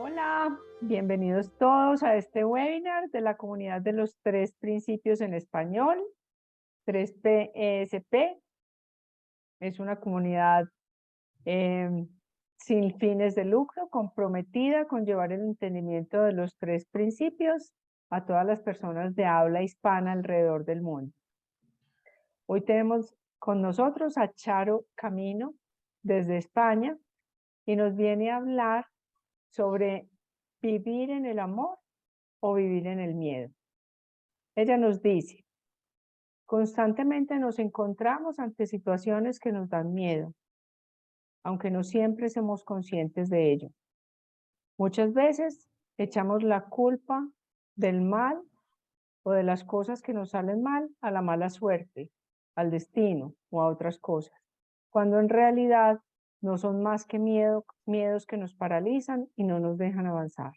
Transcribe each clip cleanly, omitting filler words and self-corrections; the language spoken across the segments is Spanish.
Hola, bienvenidos todos a este webinar de la comunidad de los tres principios en español, 3PESP. Es una comunidad sin fines de lucro, comprometida con llevar el entendimiento de los tres principios a todas las personas de habla hispana alrededor del mundo. Hoy tenemos con nosotros a Charo Camino desde España y nos viene a hablar sobre vivir en el amor o vivir en el miedo. Ella nos dice, constantemente nos encontramos ante situaciones que nos dan miedo, aunque no siempre somos conscientes de ello. Muchas veces echamos la culpa del mal o de las cosas que nos salen mal a la mala suerte, al destino o a otras cosas, cuando en realidad no son más que miedos que nos paralizan y no nos dejan avanzar.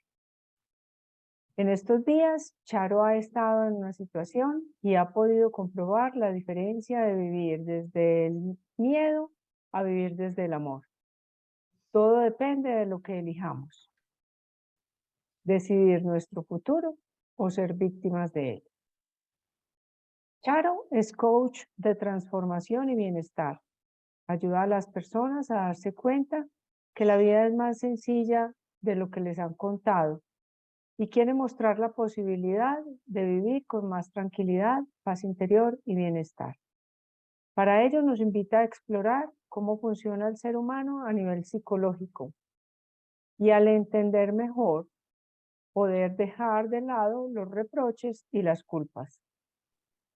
En estos días, Charo ha estado en una situación y ha podido comprobar la diferencia de vivir desde el miedo a vivir desde el amor. Todo depende de lo que elijamos. Decidir nuestro futuro o ser víctimas de él. Charo es coach de transformación y bienestar. Ayuda a las personas a darse cuenta que la vida es más sencilla de lo que les han contado y quiere mostrar la posibilidad de vivir con más tranquilidad, paz interior y bienestar. Para ello nos invita a explorar cómo funciona el ser humano a nivel psicológico y al entender mejor, poder dejar de lado los reproches y las culpas.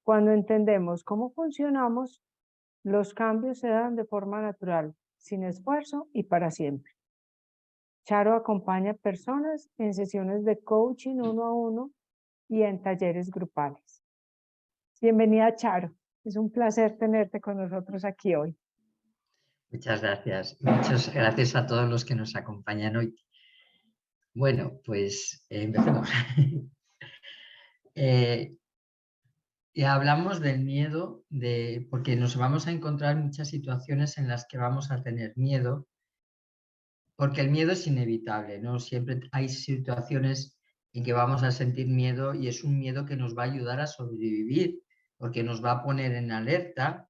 Cuando entendemos cómo funcionamos, los cambios se dan de forma natural, sin esfuerzo y para siempre. Charo acompaña personas en sesiones de coaching 1-a-1 y en talleres grupales. Bienvenida, Charo. Es un placer tenerte con nosotros aquí hoy. Muchas gracias. Muchas gracias a todos los que nos acompañan hoy. Bueno, pues empecemos. Ya hablamos del miedo, porque nos vamos a encontrar muchas situaciones en las que vamos a tener miedo, porque el miedo es inevitable, ¿no? Siempre hay situaciones en que vamos a sentir miedo y es un miedo que nos va a ayudar a sobrevivir, porque nos va a poner en alerta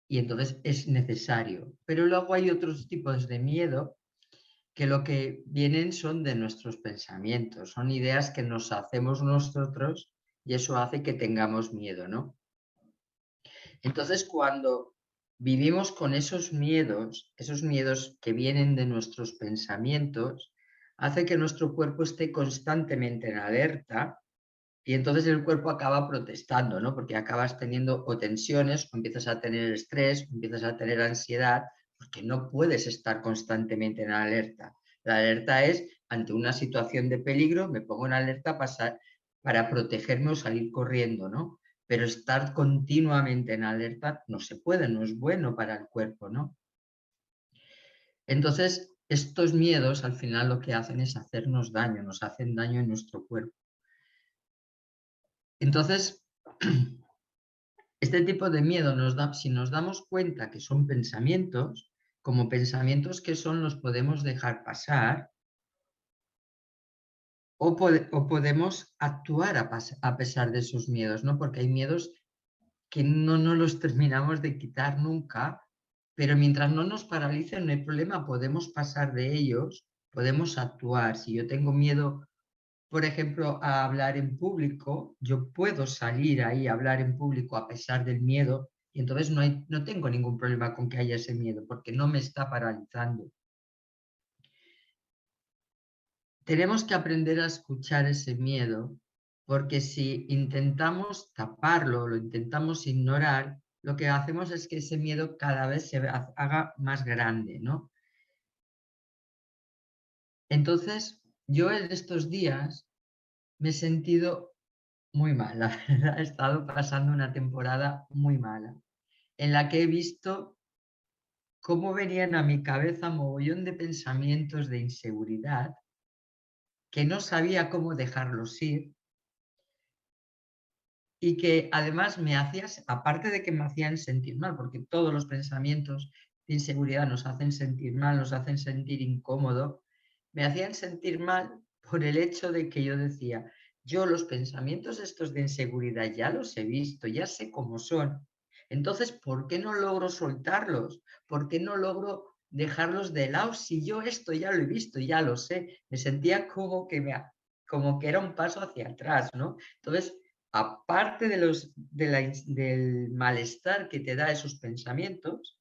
y entonces es necesario. Pero luego hay otros tipos de miedo que lo que vienen son de nuestros pensamientos, son ideas que nos hacemos nosotros y eso hace que tengamos miedo, ¿no? Entonces, cuando vivimos con esos miedos que vienen de nuestros pensamientos, hace que nuestro cuerpo esté constantemente en alerta y entonces el cuerpo acaba protestando, ¿no? Porque acabas teniendo o tensiones, o empiezas a tener estrés, o empiezas a tener ansiedad, porque no puedes estar constantemente en alerta. La alerta es ante una situación de peligro, me pongo en alerta para protegerme o salir corriendo, ¿no? Pero estar continuamente en alerta no se puede, no es bueno para el cuerpo, ¿no? Entonces, estos miedos al final lo que hacen es hacernos daño, nos hacen daño en nuestro cuerpo. Entonces, este tipo de miedo si nos damos cuenta que son pensamientos, como pensamientos que son los podemos dejar pasar o podemos actuar a pesar de esos miedos, ¿no? Porque hay miedos que no los terminamos de quitar nunca, pero mientras no nos paralicen no hay problema, podemos pasar de ellos, podemos actuar. Si yo tengo miedo, por ejemplo, a hablar en público, yo puedo salir ahí a hablar en público a pesar del miedo y entonces no tengo ningún problema con que haya ese miedo porque no me está paralizando. Tenemos que aprender a escuchar ese miedo porque si intentamos taparlo, lo intentamos ignorar, lo que hacemos es que ese miedo cada vez se haga más grande, ¿no? Entonces, yo en estos días me he sentido muy mal, la verdad, he estado pasando una temporada muy mala, en la que he visto cómo venían a mi cabeza mogollón de pensamientos de inseguridad, que no sabía cómo dejarlos ir y que además aparte de que me hacían sentir mal, porque todos los pensamientos de inseguridad nos hacen sentir mal, nos hacen sentir incómodo, me hacían sentir mal por el hecho de que yo decía, yo los pensamientos estos de inseguridad ya los he visto, ya sé cómo son. Entonces, ¿por qué no logro soltarlos? ¿Por qué no logro dejarlos de lado si yo esto ya lo he visto, ya lo sé? Me sentía como que era un paso hacia atrás, ¿no? Entonces, aparte del malestar que te da esos pensamientos,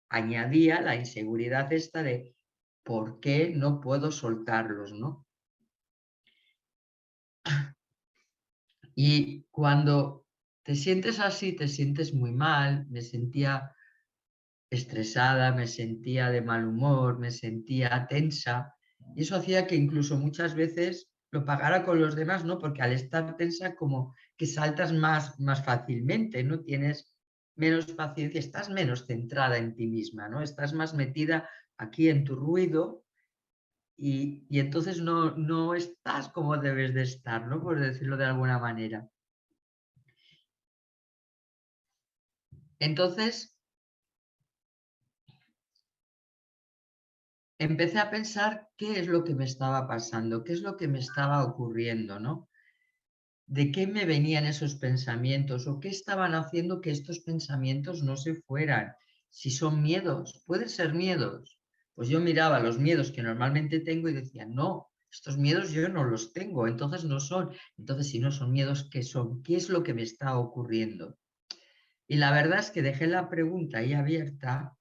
añadía la inseguridad esta de ¿por qué no puedo soltarlos, no? Y cuando te sientes así, te sientes muy mal, me sentía estresada, me sentía de mal humor, me sentía tensa, y eso hacía que incluso muchas veces lo pagara con los demás, ¿no? Porque al estar tensa como que saltas más fácilmente, ¿no? Tienes menos paciencia, estás menos centrada en ti misma, ¿no? Estás más metida aquí en tu ruido y entonces no estás como debes de estar, ¿no? Por decirlo de alguna manera. Entonces, empecé a pensar qué es lo que me estaba pasando, qué es lo que me estaba ocurriendo, ¿no? ¿De qué me venían esos pensamientos o qué estaban haciendo que estos pensamientos no se fueran? Si son miedos, pueden ser miedos. Pues yo miraba los miedos que normalmente tengo y decía, no, estos miedos yo no los tengo, entonces no son. Entonces, si no son miedos, ¿qué son? ¿Qué es lo que me está ocurriendo? Y la verdad es que dejé la pregunta ahí abierta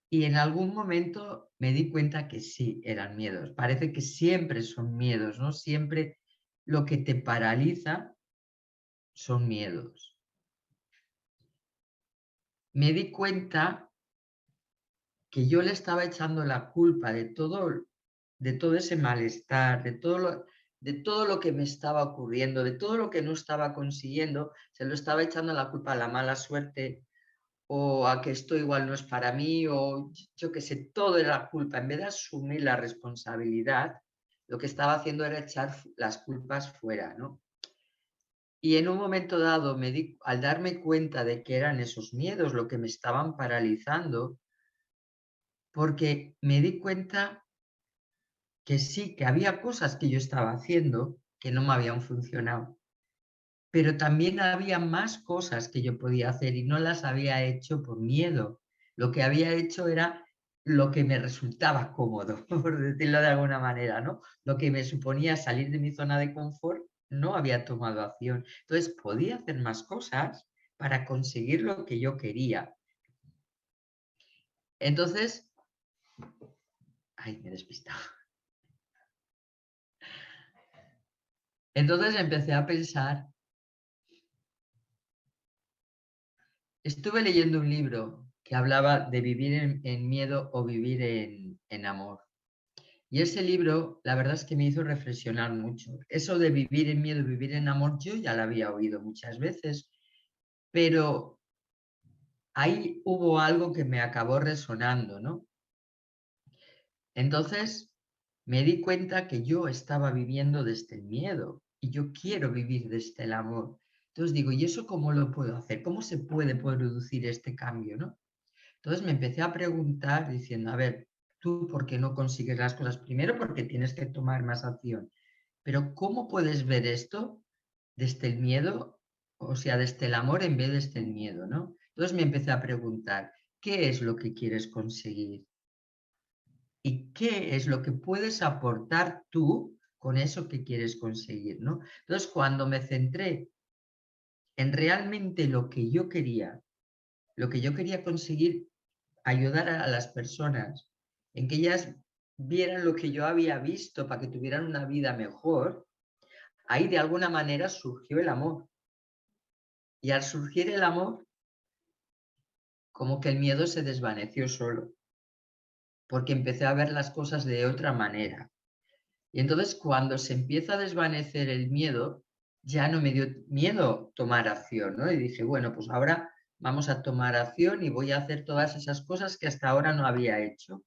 y en algún momento me di cuenta que sí, eran miedos. Parece que siempre son miedos, ¿no? Siempre lo que te paraliza son miedos. Me di cuenta que yo le estaba echando la culpa de todo ese malestar, de todo lo que me estaba ocurriendo, de todo lo que no estaba consiguiendo, se lo estaba echando la culpa a la mala suerte o a que esto igual no es para mí o yo qué sé, todo era la culpa. En vez de asumir la responsabilidad, lo que estaba haciendo era echar las culpas fuera, ¿no? Y en un momento dado, al darme cuenta de que eran esos miedos lo que me estaban paralizando, porque me di cuenta que sí, que había cosas que yo estaba haciendo que no me habían funcionado, pero también había más cosas que yo podía hacer y no las había hecho por miedo. Lo que había hecho era lo que me resultaba cómodo, por decirlo de alguna manera, ¿no? Lo que me suponía salir de mi zona de confort, no había tomado acción. Entonces, podía hacer más cosas para conseguir lo que yo quería. Entonces, ay, me he despistado. Entonces empecé a pensar, estuve leyendo un libro que hablaba de vivir en miedo o vivir en amor. Y ese libro, la verdad es que me hizo reflexionar mucho. Eso de vivir en miedo, vivir en amor, yo ya lo había oído muchas veces, pero ahí hubo algo que me acabó resonando, ¿no? Entonces me di cuenta que yo estaba viviendo desde el miedo y yo quiero vivir desde el amor. Entonces digo, ¿y eso cómo lo puedo hacer? ¿Cómo se puede producir este cambio, no? Entonces me empecé a preguntar diciendo, a ver, ¿tú por qué no consigues las cosas? Primero porque tienes que tomar más acción, pero ¿cómo puedes ver esto desde el miedo? O sea, desde el amor en vez de desde el miedo, ¿no? Entonces me empecé a preguntar, ¿qué es lo que quieres conseguir? ¿Y qué es lo que puedes aportar tú con eso que quieres conseguir, ¿no? Entonces, cuando me centré en realmente lo que yo quería conseguir, ayudar a las personas, en que ellas vieran lo que yo había visto para que tuvieran una vida mejor, ahí de alguna manera surgió el amor. Y al surgir el amor, como que el miedo se desvaneció solo, porque empecé a ver las cosas de otra manera. Y entonces cuando se empieza a desvanecer el miedo, ya no me dio miedo tomar acción, ¿no? Y dije, bueno, pues ahora vamos a tomar acción y voy a hacer todas esas cosas que hasta ahora no había hecho.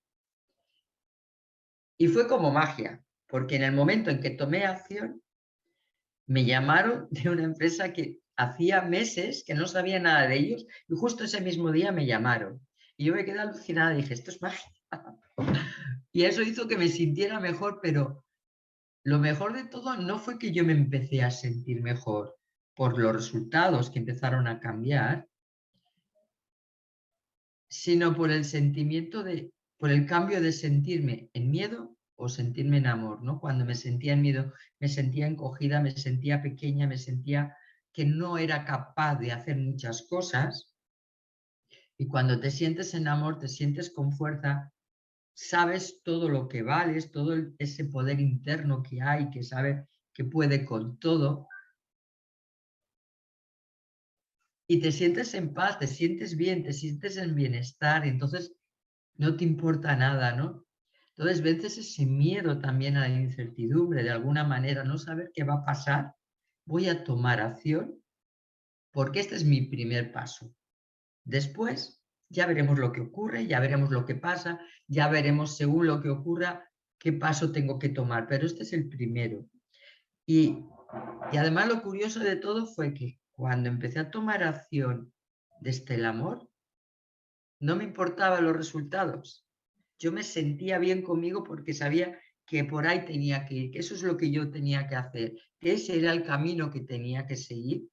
Y fue como magia, porque en el momento en que tomé acción, me llamaron de una empresa que hacía meses que no sabía nada de ellos y justo ese mismo día me llamaron. Y yo me quedé alucinada y dije, esto es magia. Y eso hizo que me sintiera mejor, pero lo mejor de todo no fue que yo me empecé a sentir mejor por los resultados que empezaron a cambiar, sino por el sentimiento por el cambio de sentirme en miedo o sentirme en amor, ¿no? Cuando me sentía en miedo, me sentía encogida, me sentía pequeña, me sentía que no era capaz de hacer muchas cosas. Y cuando te sientes en amor, te sientes con fuerza, sabes todo lo que vales, todo ese poder interno que hay, que sabe que puede con todo, y te sientes en paz, te sientes bien, te sientes en bienestar, y entonces no te importa nada, ¿no? Entonces vences ese miedo también a la incertidumbre, de alguna manera, no saber qué va a pasar, voy a tomar acción, porque este es mi primer paso. Después ya veremos lo que ocurre, ya veremos lo que pasa, ya veremos según lo que ocurra qué paso tengo que tomar, pero este es el primero. Y, y además lo curioso de todo fue que cuando empecé a tomar acción desde el amor, no me importaban los resultados. Yo me sentía bien conmigo porque sabía que por ahí tenía que ir, que eso es lo que yo tenía que hacer, que ese era el camino que tenía que seguir.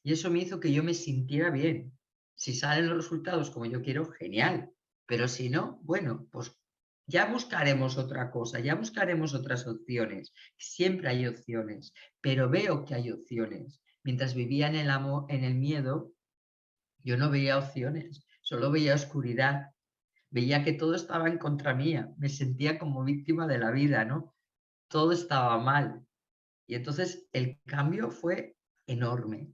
Y eso me hizo que yo me sintiera bien. Si salen los resultados como yo quiero, genial. Pero si no, bueno, pues ya buscaremos otra cosa, ya buscaremos otras opciones. Siempre hay opciones, pero veo que hay opciones. Mientras vivía en el amor, en el miedo, yo no veía opciones, solo veía oscuridad. Veía que todo estaba en contra mía, me sentía como víctima de la vida, ¿no? Todo estaba mal. Y entonces el cambio fue enorme.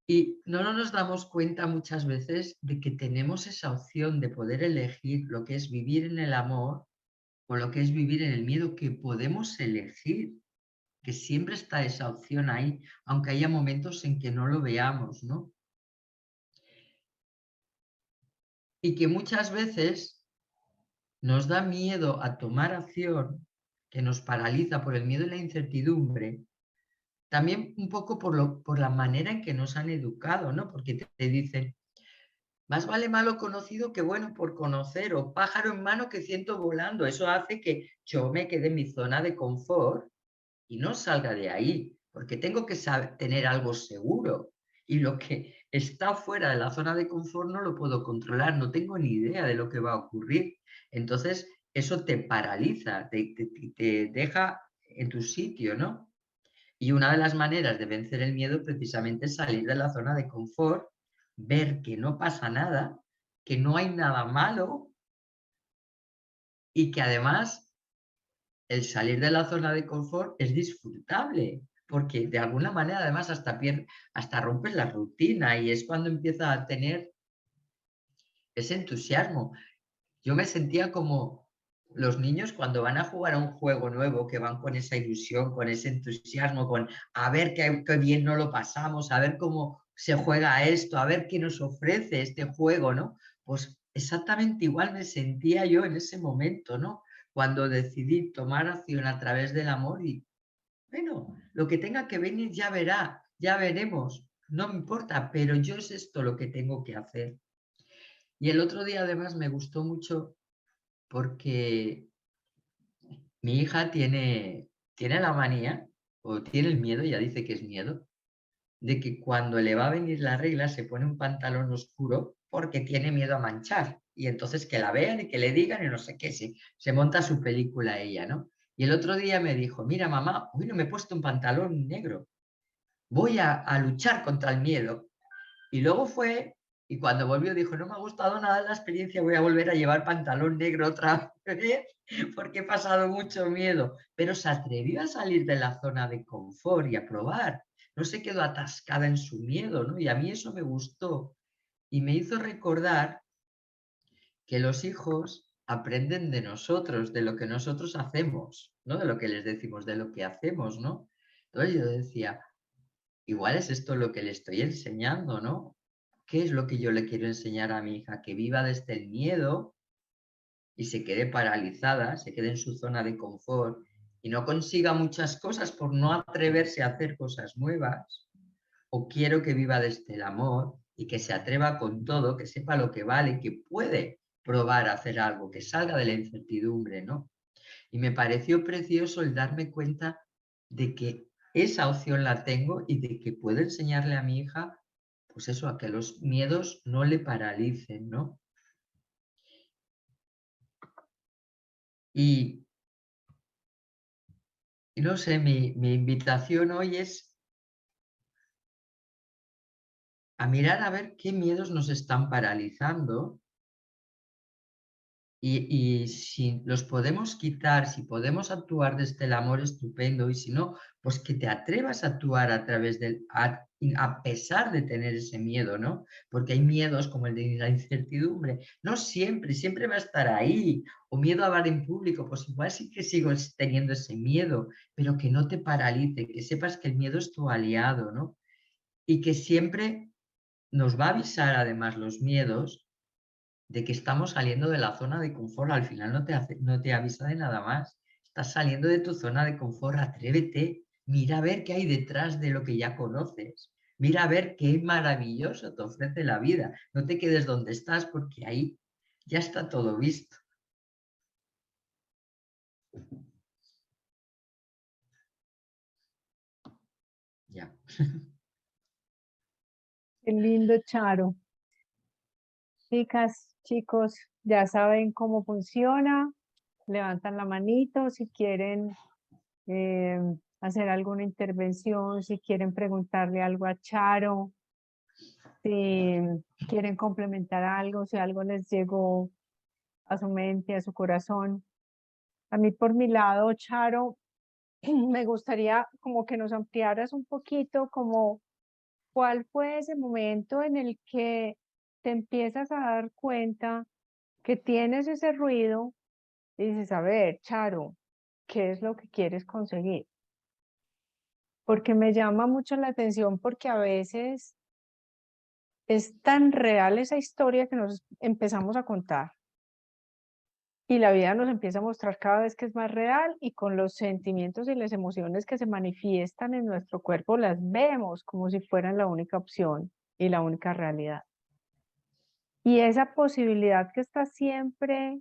Y no nos damos cuenta muchas veces de que tenemos esa opción de poder elegir lo que es vivir en el amor o lo que es vivir en el miedo, que podemos elegir, que siempre está esa opción ahí, aunque haya momentos en que no lo veamos, ¿no? Y que muchas veces nos da miedo a tomar acción, que nos paraliza por el miedo y la incertidumbre, también un poco por la manera en que nos han educado, ¿no? Porque te dicen, más vale malo conocido que bueno por conocer, o pájaro en mano que ciento volando. Eso hace que yo me quede en mi zona de confort y no salga de ahí, porque tengo que tener algo seguro. Y lo que está fuera de la zona de confort no lo puedo controlar, no tengo ni idea de lo que va a ocurrir. Entonces, eso te paraliza, te deja en tu sitio, ¿no? Y una de las maneras de vencer el miedo precisamente es salir de la zona de confort, ver que no pasa nada, que no hay nada malo y que además el salir de la zona de confort es disfrutable, porque de alguna manera además hasta rompes la rutina y es cuando empieza a tener ese entusiasmo. Yo me sentía como los niños cuando van a jugar a un juego nuevo, que van con esa ilusión, con ese entusiasmo, con a ver qué bien no lo pasamos, a ver cómo se juega esto, a ver qué nos ofrece este juego, ¿no? Pues exactamente igual me sentía yo en ese momento, ¿no? Cuando decidí tomar acción a través del amor y, bueno, lo que tenga que venir ya verá, ya veremos, no me importa, pero yo es esto lo que tengo que hacer. Y el otro día además me gustó mucho porque mi hija tiene la manía, o tiene el miedo, ya dice que es miedo, de que cuando le va a venir la regla se pone un pantalón oscuro porque tiene miedo a manchar. Y entonces que la vean y que le digan y no sé qué, se monta su película ella, ¿no? Y el otro día me dijo, mira mamá, hoy no me he puesto un pantalón negro, voy a luchar contra el miedo. Y luego fue, y cuando volvió dijo, no me ha gustado nada la experiencia, voy a volver a llevar pantalón negro otra vez, porque he pasado mucho miedo. Pero se atrevió a salir de la zona de confort y a probar. No se quedó atascada en su miedo, ¿no? Y a mí eso me gustó. Y me hizo recordar que los hijos aprenden de nosotros, de lo que nosotros hacemos, ¿no? De lo que les decimos, de lo que hacemos, ¿no? Entonces yo decía, igual es esto lo que le estoy enseñando, ¿no? ¿Qué es lo que yo le quiero enseñar a mi hija? Que viva desde el miedo y se quede paralizada, se quede en su zona de confort y no consiga muchas cosas por no atreverse a hacer cosas nuevas. O quiero que viva desde el amor y que se atreva con todo, que sepa lo que vale, que puede, probar a hacer algo, que salga de la incertidumbre, ¿no? Y me pareció precioso el darme cuenta de que esa opción la tengo y de que puedo enseñarle a mi hija, pues eso, a que los miedos no le paralicen, ¿no? Y no sé, mi invitación hoy es a mirar a ver qué miedos nos están paralizando y si los podemos quitar, si podemos actuar desde el amor, estupendo, y si no, pues que te atrevas a actuar a través a pesar de tener ese miedo, ¿no? Porque hay miedos como el de la incertidumbre, no siempre, siempre va a estar ahí, o miedo a hablar en público, pues igual sí que sigo teniendo ese miedo, pero que no te paralice, que sepas que el miedo es tu aliado, ¿no? Y que siempre nos va a avisar además los miedos de que estamos saliendo de la zona de confort. Al final no te avisa de nada más. Estás saliendo de tu zona de confort, atrévete, mira a ver qué hay detrás de lo que ya conoces. Mira a ver qué maravilloso te ofrece la vida. No te quedes donde estás porque ahí ya está todo visto. Ya. Qué lindo, Charo. Chicas, chicos, ya saben cómo funciona. Levantan la manito si quieren eh, hacer alguna intervención, si quieren preguntarle algo a Charo, si quieren complementar algo, si algo les llegó a su mente, a su corazón. A mí por mi lado, Charo, me gustaría como que nos ampliaras un poquito como cuál fue ese momento en el que te empiezas a dar cuenta que tienes ese ruido y dices, a ver, Charo, ¿qué es lo que quieres conseguir? Porque me llama mucho la atención porque a veces es tan real esa historia que nos empezamos a contar y la vida nos empieza a mostrar cada vez que es más real y con los sentimientos y las emociones que se manifiestan en nuestro cuerpo las vemos como si fueran la única opción y la única realidad. Y esa posibilidad que está siempre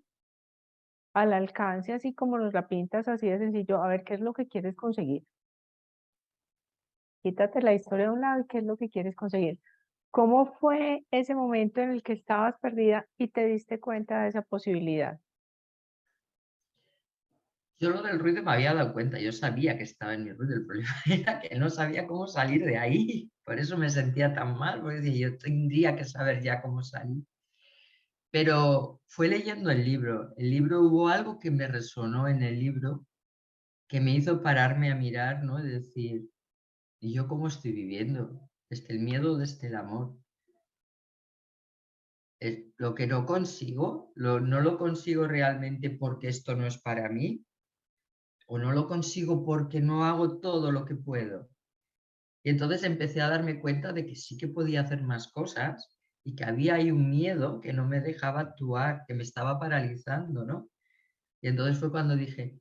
al alcance, así como nos la pintas, así de sencillo, a ver qué es lo que quieres conseguir. Quítate la historia de un lado y qué es lo que quieres conseguir. ¿Cómo fue ese momento en el que estabas perdida y te diste cuenta de esa posibilidad? Yo lo del ruido me había dado cuenta, yo sabía que estaba en mi ruido, el problema era que no sabía cómo salir de ahí, por eso me sentía tan mal, porque decía, yo tendría que saber ya cómo salir. Pero fue leyendo el libro hubo algo que me resonó en el libro, que me hizo pararme a mirar, ¿no? Y decir, ¿y yo cómo estoy viviendo? ¿Desde el miedo o desde el amor? Lo que no consigo, no lo consigo realmente porque esto no es para mí, o no lo consigo porque no hago todo lo que puedo. Y entonces empecé a darme cuenta de que sí que podía hacer más cosas y que había ahí un miedo que no me dejaba actuar, que me estaba paralizando, ¿no? Y entonces fue cuando dije,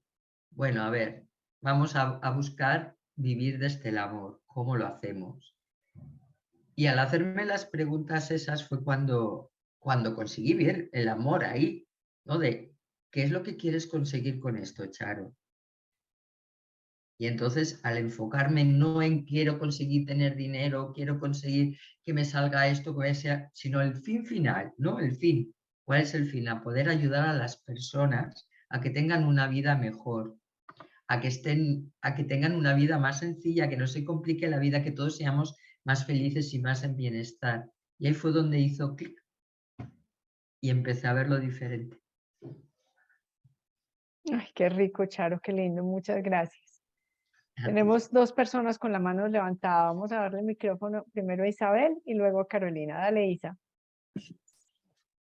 bueno, a ver, vamos a buscar vivir desde el amor, ¿cómo lo hacemos? Y al hacerme las preguntas esas fue cuando conseguí ver el amor ahí, ¿no? De, ¿qué es lo que quieres conseguir con esto, Charo? Y entonces, al enfocarme no en quiero conseguir tener dinero, quiero conseguir que me salga esto, que sea, sino el fin final, ¿no? El fin. ¿Cuál es el fin? A poder ayudar a las personas a que tengan una vida mejor, a que tengan una vida más sencilla, que no se complique la vida, que todos seamos más felices y más en bienestar. Y ahí fue donde hizo clic y empecé a verlo diferente. Ay, qué rico, Charo, qué lindo, muchas gracias. A ti. Tenemos dos personas con la mano levantada. Vamos a darle el micrófono primero a Isabel y luego a Carolina. Dale, Isa.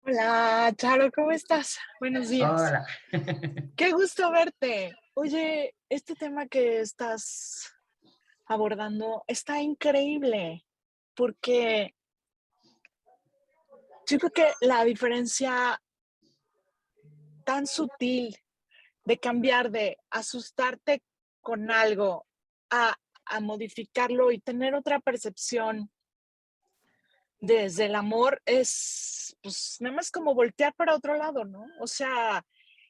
Hola, Charo, ¿cómo estás? Buenos días. Hola. Qué gusto verte. Oye, este tema que estás abordando está increíble porque yo creo que la diferencia tan sutil de cambiar de asustarte con algo a modificarlo y tener otra percepción desde el amor es, pues, nada más como voltear para otro lado, ¿no? O sea,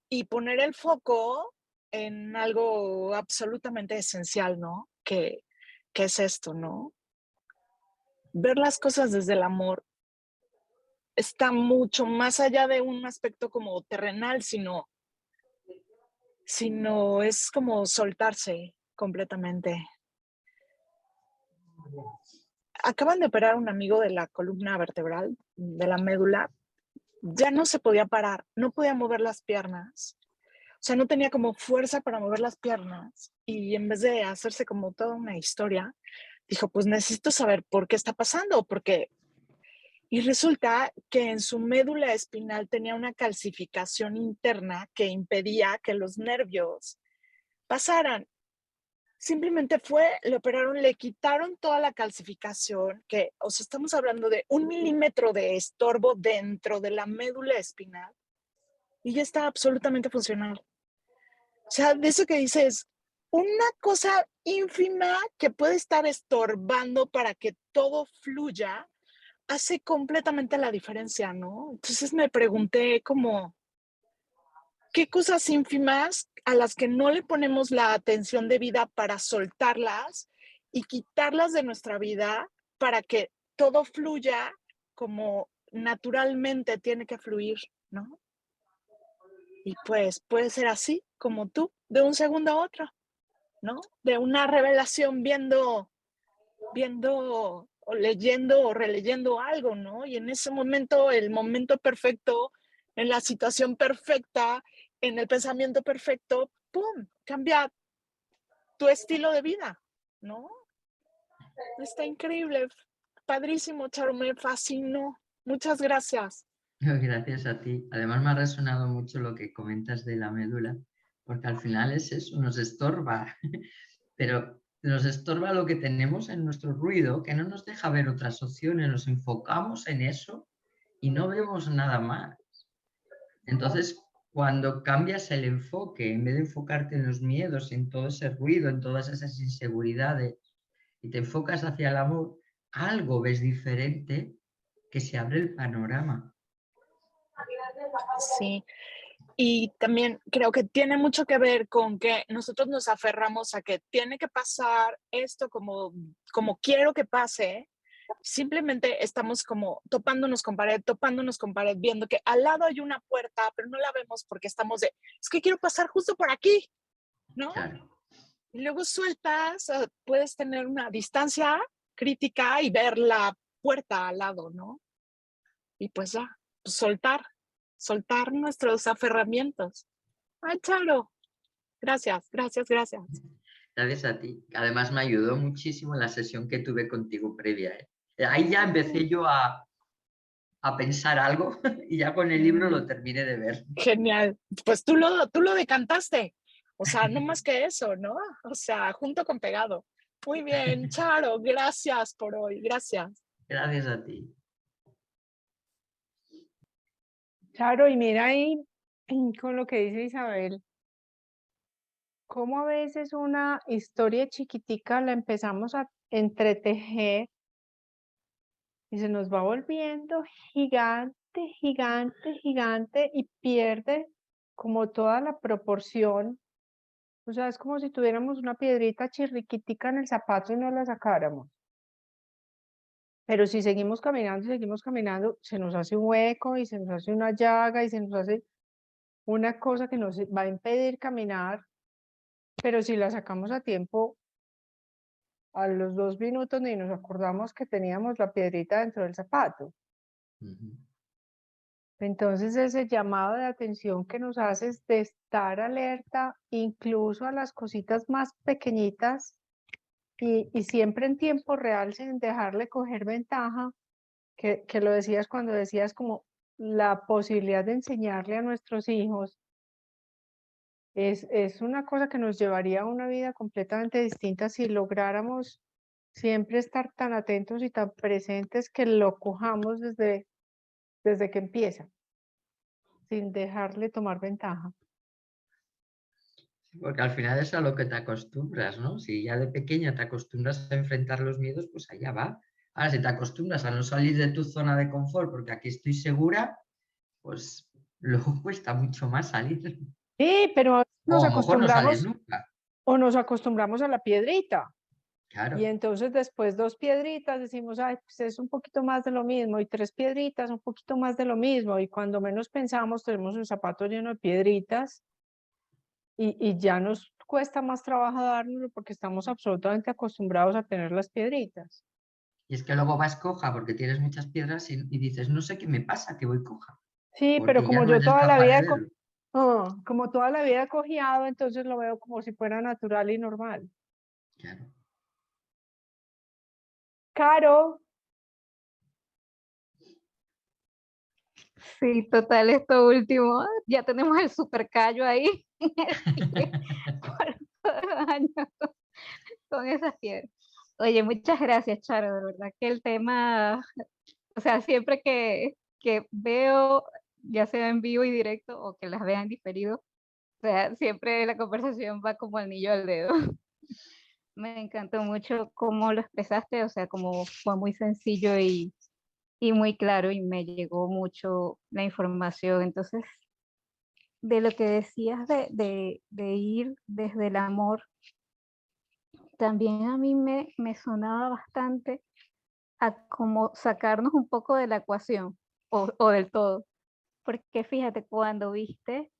y poner el foco en algo absolutamente esencial, ¿no? Que es esto, ¿no? Ver las cosas desde el amor está mucho más allá de un aspecto como terrenal, sino es como soltarse completamente. Acaban de operar a un amigo de la columna vertebral, de la médula. Ya no se podía parar, no podía mover las piernas. O sea, no tenía como fuerza para mover las piernas. Y en vez de hacerse como toda una historia, dijo, pues necesito saber por qué está pasando, porque... Y resulta que en su médula espinal tenía una calcificación interna que impedía que los nervios pasaran. Simplemente fue, le operaron, le quitaron toda la calcificación, que, o sea, estamos hablando de 1 milímetro de estorbo dentro de la médula espinal y ya está absolutamente funcional. O sea, de eso que dices, una cosa ínfima que puede estar estorbando para que todo fluya, hace completamente la diferencia, ¿no? Entonces me pregunté como, ¿qué cosas ínfimas a las que no le ponemos la atención debida para soltarlas y quitarlas de nuestra vida para que todo fluya como naturalmente tiene que fluir, ¿no? Y pues puede ser así, como tú, de un segundo a otro, ¿no? De una revelación viendo o leyendo o releyendo algo, ¿no? Y en ese momento, el momento perfecto, en la situación perfecta, en el pensamiento perfecto, ¡pum! Cambia tu estilo de vida, ¿no? Está increíble, padrísimo, Charo, me fascinó. Muchas gracias. Gracias a ti. Además me ha resonado mucho lo que comentas de la médula, porque al final es eso, nos estorba, pero nos estorba lo que tenemos en nuestro ruido, que no nos deja ver otras opciones, nos enfocamos en eso y no vemos nada más. Entonces, cuando cambias el enfoque, en vez de enfocarte en los miedos, en todo ese ruido, en todas esas inseguridades, y te enfocas hacia el amor, algo ves diferente, que se abre el panorama. Sí, y también creo que tiene mucho que ver con que nosotros nos aferramos a que tiene que pasar esto como quiero que pase. Simplemente estamos como topándonos con pared, viendo que al lado hay una puerta, pero no la vemos porque estamos es que quiero pasar justo por aquí, ¿no? Claro. Y luego sueltas, puedes tener una distancia crítica y ver la puerta al lado, ¿no? Y pues ya, pues soltar nuestros aferramientos. Ay, Charo, gracias, gracias, gracias. Gracias a ti. Además me ayudó muchísimo la sesión que tuve contigo previa. Ahí ya empecé yo a pensar algo y ya con el libro lo terminé de ver. Genial. Pues tú lo decantaste. O sea, no más que eso, ¿no? O sea, junto con pegado. Muy bien, Charo, gracias por hoy. Gracias. Gracias a ti. Claro, y mira ahí con lo que dice Isabel, cómo a veces una historia chiquitica la empezamos a entretejer y se nos va volviendo gigante, gigante, gigante y pierde como toda la proporción. O sea, es como si tuviéramos una piedrita chirriquitica en el zapato y no la sacáramos. Pero si seguimos caminando, se nos hace un hueco y se nos hace una llaga y se nos hace una cosa que nos va a impedir caminar, pero si la sacamos a tiempo, a los 2 minutos ni nos acordamos que teníamos la piedrita dentro del zapato. Entonces ese llamado de atención que nos hace es de estar alerta incluso a las cositas más pequeñitas y siempre en tiempo real sin dejarle coger ventaja, que lo decías cuando decías como la posibilidad de enseñarle a nuestros hijos es una cosa que nos llevaría a una vida completamente distinta si lográramos siempre estar tan atentos y tan presentes que lo cojamos desde que empieza, sin dejarle tomar ventaja. Porque al final es a lo que te acostumbras, ¿no? Si ya de pequeña te acostumbras a enfrentar los miedos, pues allá va. Ahora, si te acostumbras a no salir de tu zona de confort, porque aquí estoy segura, pues luego cuesta mucho más salir. Sí, pero O a lo mejor no sales nunca. nos acostumbramos a la piedrita. Y Claro. entonces después 2 piedritas decimos, ay, pues es un poquito más de lo mismo, y 3 piedritas, un poquito más de lo mismo, y cuando menos pensamos tenemos el zapato lleno de piedritas y ya nos cuesta más trabajo dárnoslo porque estamos absolutamente acostumbrados a tener las piedritas. Y es que luego vas coja porque tienes muchas piedras y dices, no sé qué me pasa, que voy coja. Sí, pero Porque ya como no yo eres toda la capaz vida, de verlo. como toda la vida he cojeado, entonces lo veo como si fuera natural y normal. Claro. Caro, Sí, total, esto último. Ya tenemos el super callo ahí en el pie por todos los años con esas piedras. Oye, muchas gracias, Charo. De verdad que el tema, o sea, siempre que veo, ya sea en vivo y directo o que las vean diferido, o sea, siempre la conversación va como anillo al dedo. Me encantó mucho cómo lo expresaste, o sea, como fue muy sencillo y muy claro y me llegó mucho la información. Entonces, de lo que decías de ir desde el amor, también a mí me sonaba bastante a como sacarnos un poco de la ecuación o del todo. Porque fíjate, cuando viste,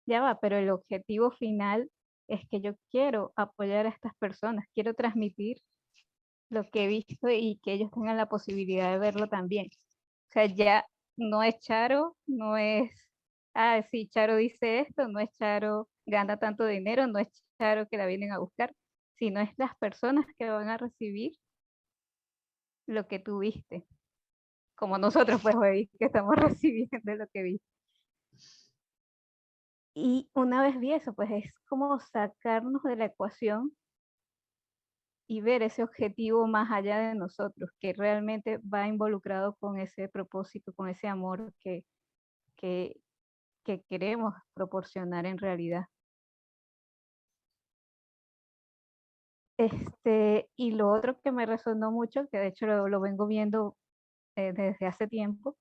ya va, pero el objetivo final es que yo quiero apoyar a estas personas, quiero transmitir lo que he visto y que ellos tengan la posibilidad de verlo también. O sea, ya no es Charo, no es, ah, sí, Charo dice esto, no es Charo gana tanto dinero, no es Charo que la vienen a buscar, sino es las personas que van a recibir lo que tú viste, como nosotros pues hoy que estamos recibiendo lo que viste. Y una vez vi eso, pues es como sacarnos de la ecuación y ver ese objetivo más allá de nosotros, que realmente va involucrado con ese propósito, con ese amor que, que queremos proporcionar en realidad. Y lo otro que me resonó mucho, que de hecho lo vengo viendo desde hace tiempo,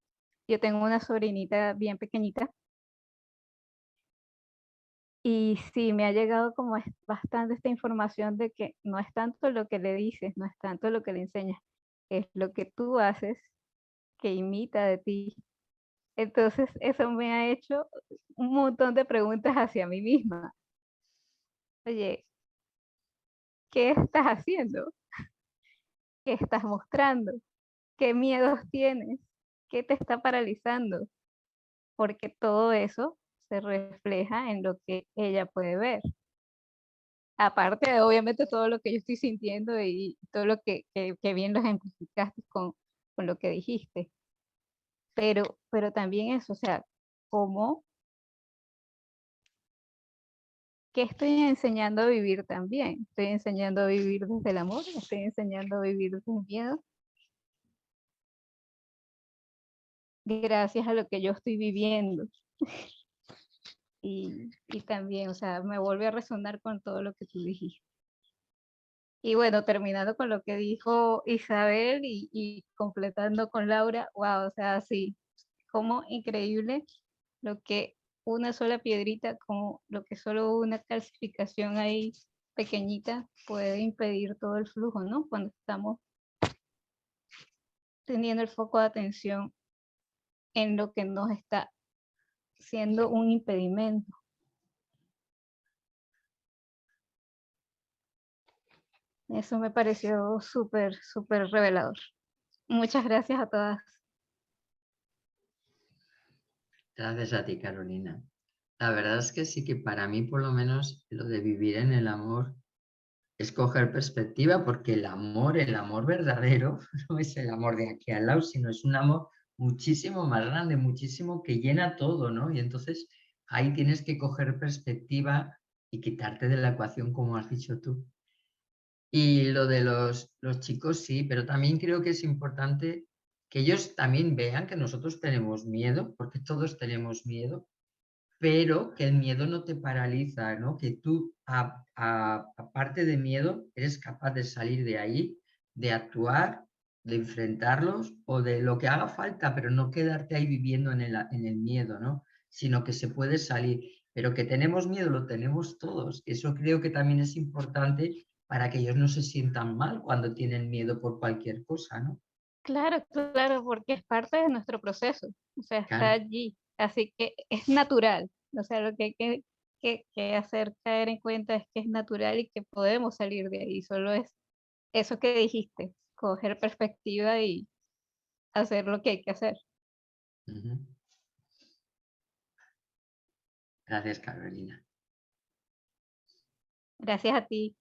yo tengo una sobrinita bien pequeñita y sí, me ha llegado como bastante esta información de que no es tanto lo que le dices, no es tanto lo que le enseñas, es lo que tú haces que imita de ti. Entonces, eso me ha hecho un montón de preguntas hacia mí misma. Oye, ¿qué estás haciendo? ¿Qué estás mostrando? ¿Qué miedos tienes? ¿Qué te está paralizando? Porque todo eso se refleja en lo que ella puede ver. Aparte de, obviamente, todo lo que yo estoy sintiendo y todo lo que bien lo ejemplificaste con lo que dijiste. Pero también eso, o sea, cómo que estoy enseñando a vivir también. Estoy enseñando a vivir desde el amor, estoy enseñando a vivir desde el miedo, gracias a lo que yo estoy viviendo. Y también, o sea, me vuelve a resonar con todo lo que tú dijiste. Y bueno, terminando con lo que dijo Isabel y completando con Laura, wow, o sea, sí, como increíble lo que una sola piedrita, como lo que solo una calcificación ahí pequeñita puede impedir todo el flujo, ¿no? Cuando estamos teniendo el foco de atención en lo que nos está siendo un impedimento. Eso me pareció súper, súper revelador. Muchas gracias a todas. Gracias a ti, Carolina. La verdad es que sí que para mí, por lo menos, lo de vivir en el amor es coger perspectiva, porque el amor verdadero, no es el amor de aquí al lado, sino es un amor muchísimo más grande, muchísimo que llena todo, ¿no? Y entonces ahí tienes que coger perspectiva y quitarte de la ecuación, como has dicho tú. Y lo de los chicos, sí, pero también creo que es importante que ellos también vean que nosotros tenemos miedo, porque todos tenemos miedo, pero que el miedo no te paraliza, ¿no? Que tú, aparte de miedo, eres capaz de salir de ahí, de actuar, de enfrentarlos o de lo que haga falta, pero no quedarte ahí viviendo en el miedo, ¿no? Sino que se puede salir. Pero que tenemos miedo, lo tenemos todos. Eso creo que también es importante para que ellos no se sientan mal cuando tienen miedo por cualquier cosa, ¿no? Claro, claro, porque es parte de nuestro proceso, o sea, está Claro. allí, así que es natural, o sea, lo que hay que hacer caer en cuenta es que es natural y que podemos salir de ahí, solo es eso que dijiste, coger perspectiva y hacer lo que hay que hacer. Ujú. Gracias, Carolina. Gracias a ti.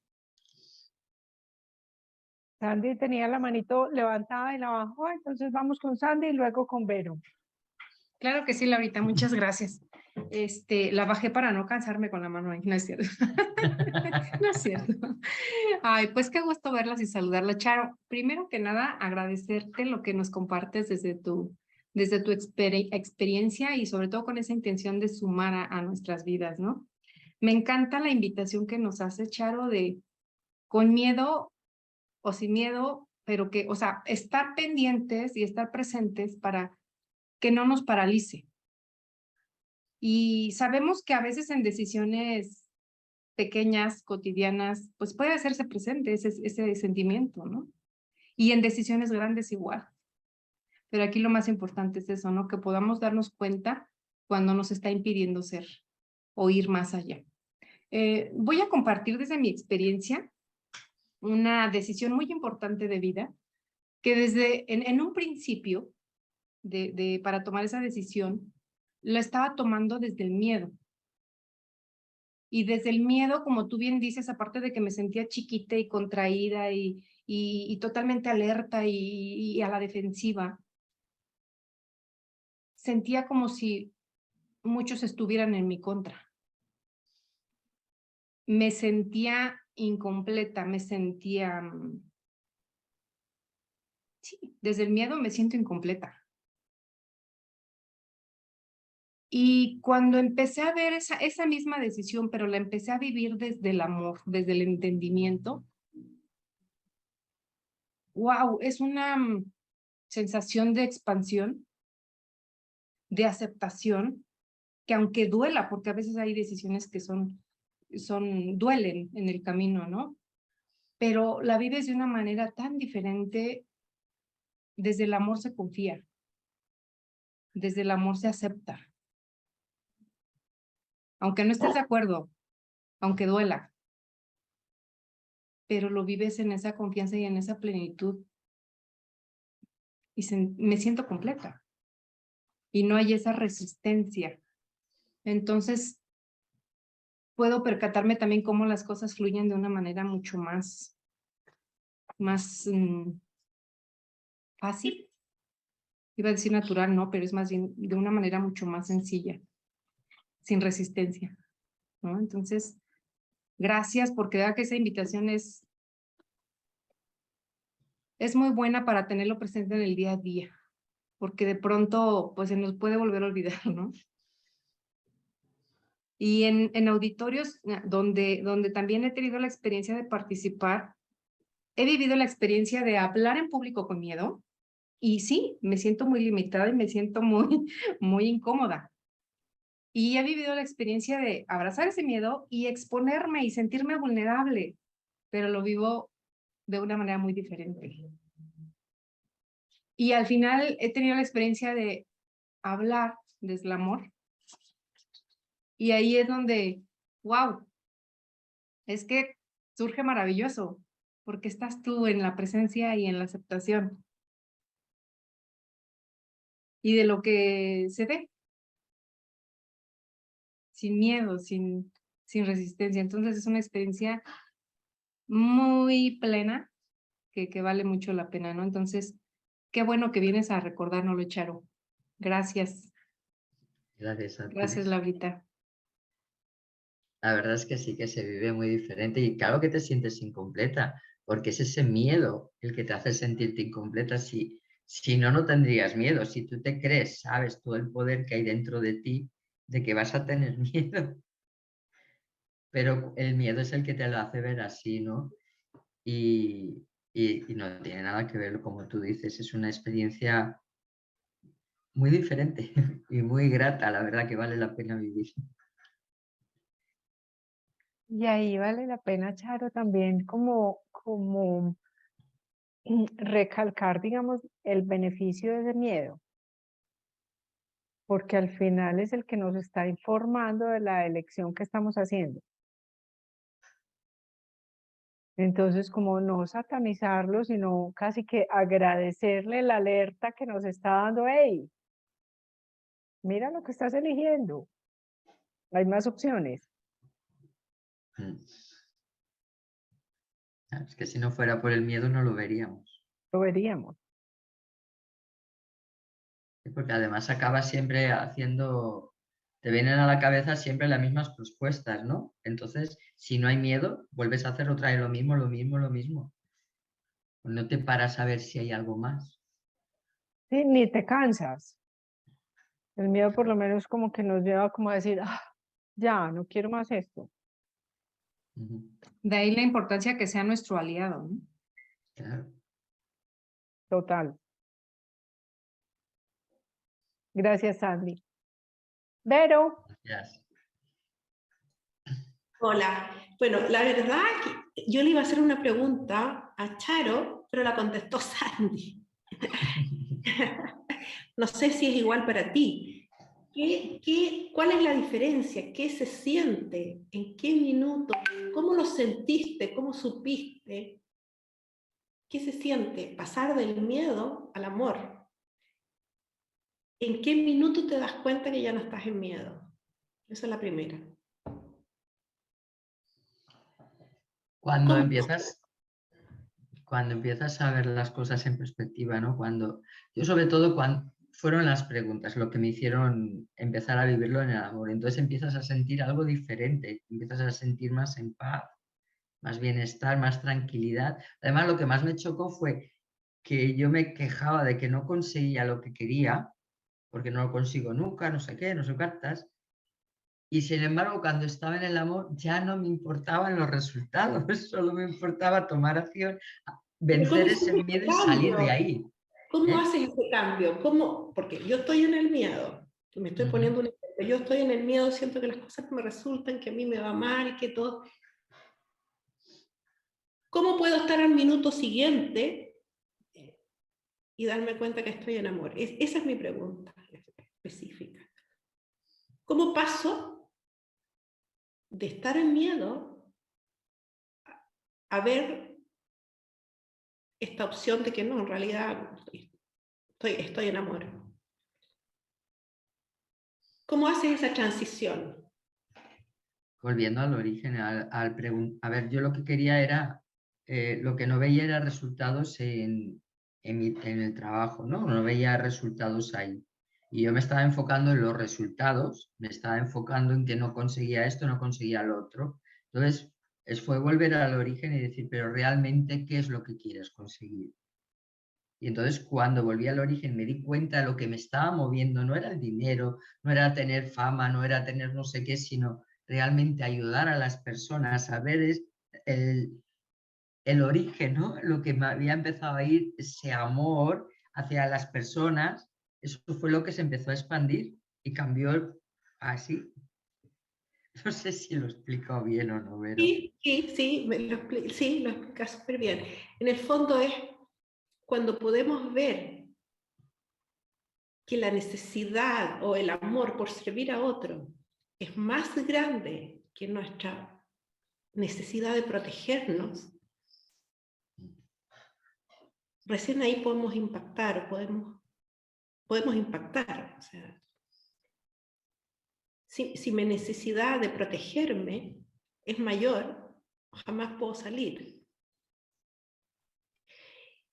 Sandy tenía la manito levantada y la bajó, entonces vamos con Sandy y luego con Vero. Claro que sí, Laurita, muchas gracias. La bajé para no cansarme con la mano ahí, no es cierto. No es cierto. Ay, pues qué gusto verlas y saludarla, Charo. Primero que nada, agradecerte lo que nos compartes desde tu experiencia y sobre todo con esa intención de sumar a nuestras vidas, ¿no? Me encanta la invitación que nos hace, Charo, de con miedo o sin miedo, pero que, o sea, estar pendientes y estar presentes para que no nos paralice. Y sabemos que a veces en decisiones pequeñas, cotidianas, pues puede hacerse presente ese sentimiento, ¿no? Y en decisiones grandes igual. Pero aquí lo más importante es eso, ¿no? Que podamos darnos cuenta cuando nos está impidiendo ser o ir más allá. Voy a compartir desde mi experiencia una decisión muy importante de vida que desde en un principio para tomar esa decisión la estaba tomando desde el miedo. Y desde el miedo, como tú bien dices, aparte de que me sentía chiquita y contraída y totalmente alerta y a la defensiva, sentía como si muchos estuvieran en mi contra. Me sentía incompleta, me sentía... Sí, desde el miedo me siento incompleta. Y cuando empecé a ver esa misma decisión, pero la empecé a vivir desde el amor, desde el entendimiento, wow, es una sensación de expansión, de aceptación, que aunque duela, porque a veces hay decisiones que duelen en el camino, ¿no? Pero la vives de una manera tan diferente, desde el amor se confía, desde el amor se acepta. Aunque no estés de acuerdo, aunque duela, pero lo vives en esa confianza y en esa plenitud. Y me siento completa. Y no hay esa resistencia. Entonces, puedo percatarme también cómo las cosas fluyen de una manera mucho más fácil. Iba a decir natural, no, pero es más bien de una manera mucho más sencilla, sin resistencia, ¿no? Entonces, gracias porque vea que esa invitación es muy buena para tenerlo presente en el día a día, porque de pronto, pues se nos puede volver a olvidar, ¿no? Y en auditorios donde también he tenido la experiencia de participar, he vivido la experiencia de hablar en público con miedo y sí, me siento muy limitada y me siento muy, muy incómoda. Y he vivido la experiencia de abrazar ese miedo y exponerme y sentirme vulnerable, pero lo vivo de una manera muy diferente. Y al final he tenido la experiencia de hablar desde el amor. Y ahí es donde, wow, es que surge maravilloso, porque estás tú en la presencia y en la aceptación. Y de lo que se ve, sin miedo, sin resistencia. Entonces es una experiencia muy plena que vale mucho la pena, ¿no? Entonces, qué bueno que vienes a recordárnoslo, Charo. Gracias. Gracias a ti. Gracias, Laurita. La verdad es que sí que se vive muy diferente y claro que te sientes incompleta, porque es ese miedo el que te hace sentirte incompleta. Si no, no tendrías miedo. Si tú te crees, sabes todo el poder que hay dentro de ti, de que vas a tener miedo. Pero el miedo es el que te lo hace ver así, ¿no? Y y no tiene nada que ver, como tú dices, es una experiencia muy diferente y muy grata, la verdad que vale la pena vivir. Y ahí vale la pena, Charo, también como recalcar, digamos, el beneficio de ese miedo, porque al final es el que nos está informando de la elección que estamos haciendo. Entonces, como no satanizarlo, sino casi que agradecerle la alerta que nos está dando, hey, mira lo que estás eligiendo, hay más opciones, Mm. Es que si no fuera por el miedo no lo veríamos. lo veríamos. Porque además acabas siempre haciendo, te vienen a la cabeza siempre las mismas respuestas, ¿no? Entonces, si no hay miedo, vuelves a hacer otra vez lo mismo, lo mismo, lo mismo. No te paras a ver si hay algo más. Sí, ni te cansas. El miedo por lo menos como que nos lleva como a decir, "Ah, ya, no quiero más esto". Ujú. De ahí la importancia que sea nuestro aliado, ¿no? Claro. Total. Gracias, Sandy. Vero, Gracias. Hola. Bueno, la verdad que yo le iba a hacer una pregunta a Charo, pero la contestó Sandy. No sé si es igual para ti. ¿Cuál es la diferencia? ¿Qué se siente? ¿En qué minuto? ¿Cómo lo sentiste? ¿Cómo supiste? ¿Qué se siente? Pasar del miedo al amor. ¿En qué minuto te das cuenta que ya no estás en miedo? Esa es la primera. Cuando ¿Cómo? empiezas a ver las cosas en perspectiva, ¿no? Yo sobre todo cuando fueron las preguntas lo que me hicieron empezar a vivirlo en el amor. Entonces empiezas a sentir algo diferente, empiezas a sentir más en paz, más bienestar, más tranquilidad. Además, lo que más me chocó fue que yo me quejaba de que no conseguía lo que quería, porque no lo consigo nunca, no sé qué, no sé cuántas. Y sin embargo, cuando estaba en el amor, ya no me importaban los resultados, solo me importaba tomar acción, Pero ¿cómo vencer ese hiciste ese miedo y salir de cambio? ahí. ¿Cómo ¿Eh? haces ese cambio? ¿Cómo? Porque yo estoy en el miedo, me estoy Ujú. poniendo un ejemplo, yo estoy en el miedo, siento que las cosas me resultan, que a mí me va mal, que todo. ¿Cómo puedo estar al minuto siguiente y darme cuenta que estoy en amor? Esa es mi pregunta específica. ¿Cómo paso de estar en miedo a ver esta opción de que no, en realidad estoy en amor? ¿Cómo haces esa transición? Volviendo al origen, a ver, yo lo que quería era, lo que no veía era resultados en el trabajo, ¿no? No veía resultados ahí. Y yo me estaba enfocando en los resultados, me estaba enfocando en que no conseguía esto, no conseguía lo otro. Entonces, fue volver al origen y decir, pero realmente, ¿qué es lo que quieres conseguir? Y entonces cuando volví al origen me di cuenta de lo que me estaba moviendo, no era el dinero, no era tener fama, no era tener no sé qué, sino realmente ayudar a las personas a ver el origen, ¿no? Lo que me había empezado a ir, ese amor hacia las personas, eso fue lo que se empezó a expandir y cambió así. No sé si lo he explicado bien o no, pero... Sí, sí, lo explicas súper bien. En el fondo es cuando podemos ver que la necesidad o el amor por servir a otro es más grande que nuestra necesidad de protegernos, recién ahí podemos impactar, podemos impactar. O sea, si mi necesidad de protegerme es mayor, jamás puedo salir.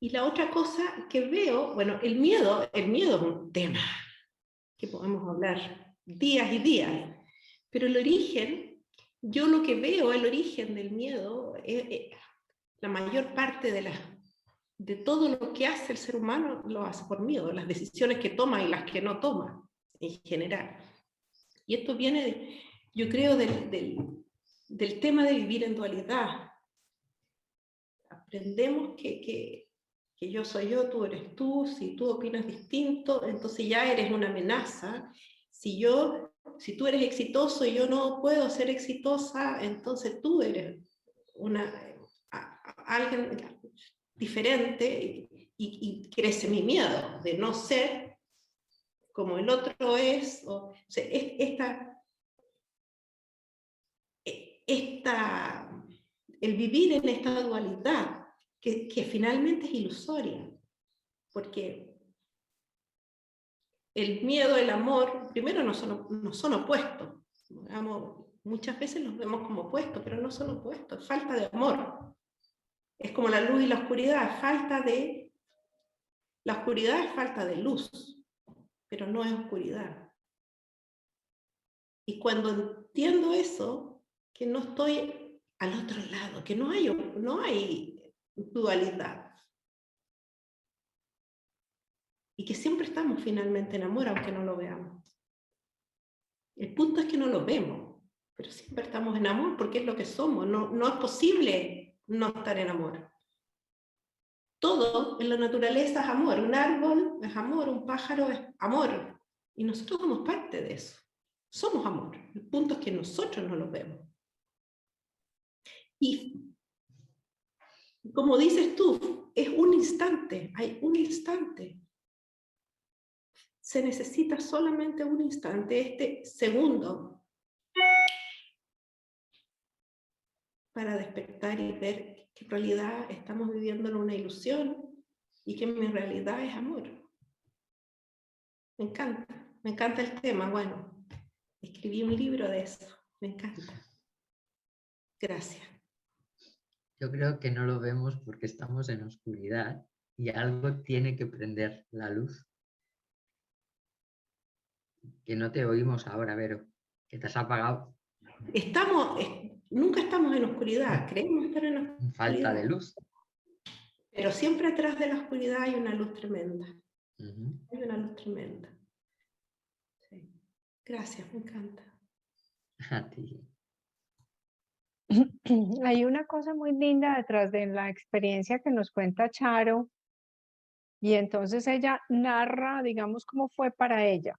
Y la otra cosa que veo, bueno, el miedo es un tema que podemos hablar días y días, pero el origen, yo lo que veo, el origen del miedo, la mayor parte de todo lo que hace el ser humano lo hace por miedo, las decisiones que toma y las que no toma en general. Y esto viene, yo creo, del tema de vivir en dualidad. aprendemos que yo soy yo, tú eres tú, si tú opinas distinto, entonces ya eres una amenaza. Si tú eres exitoso y yo no puedo ser exitosa, entonces tú eres alguien diferente y crece mi miedo de no ser como el otro es. O sea, el vivir en esta dualidad que finalmente es ilusoria, porque el miedo, el amor, primero no son opuestos. Muchas veces los vemos como opuestos, pero no son opuestos, falta de amor. Es como la luz y la oscuridad, la oscuridad es falta de luz, pero no es oscuridad. Y cuando entiendo eso, que no estoy al otro lado, que no hay dualidad, y que siempre estamos finalmente en amor, aunque no lo veamos. El punto es que no lo vemos, pero siempre estamos en amor porque es lo que somos. No es posible no estar en amor. Todo en la naturaleza es amor. Un árbol es amor, un pájaro es amor. Y nosotros somos parte de eso. Somos amor. El punto es que nosotros no lo vemos. Y como dices tú, es un instante, hay un instante. Se necesita solamente un instante, este segundo, para despertar y ver que en realidad estamos viviendo en una ilusión y que mi realidad es amor. Me encanta el tema. Bueno, escribí un libro de eso, me encanta. Gracias. Yo creo que no lo vemos porque estamos en oscuridad y algo tiene que prender la luz. Que no te oímos ahora, Vero, que te has apagado. Nunca estamos en oscuridad, creemos estar en oscuridad. Falta de luz. Pero siempre atrás de la oscuridad hay una luz tremenda. Hay una luz tremenda. Sí. Gracias, me encanta. A ti. Hay una cosa muy linda detrás de la experiencia que nos cuenta Charo, y entonces ella narra, digamos, cómo fue para ella.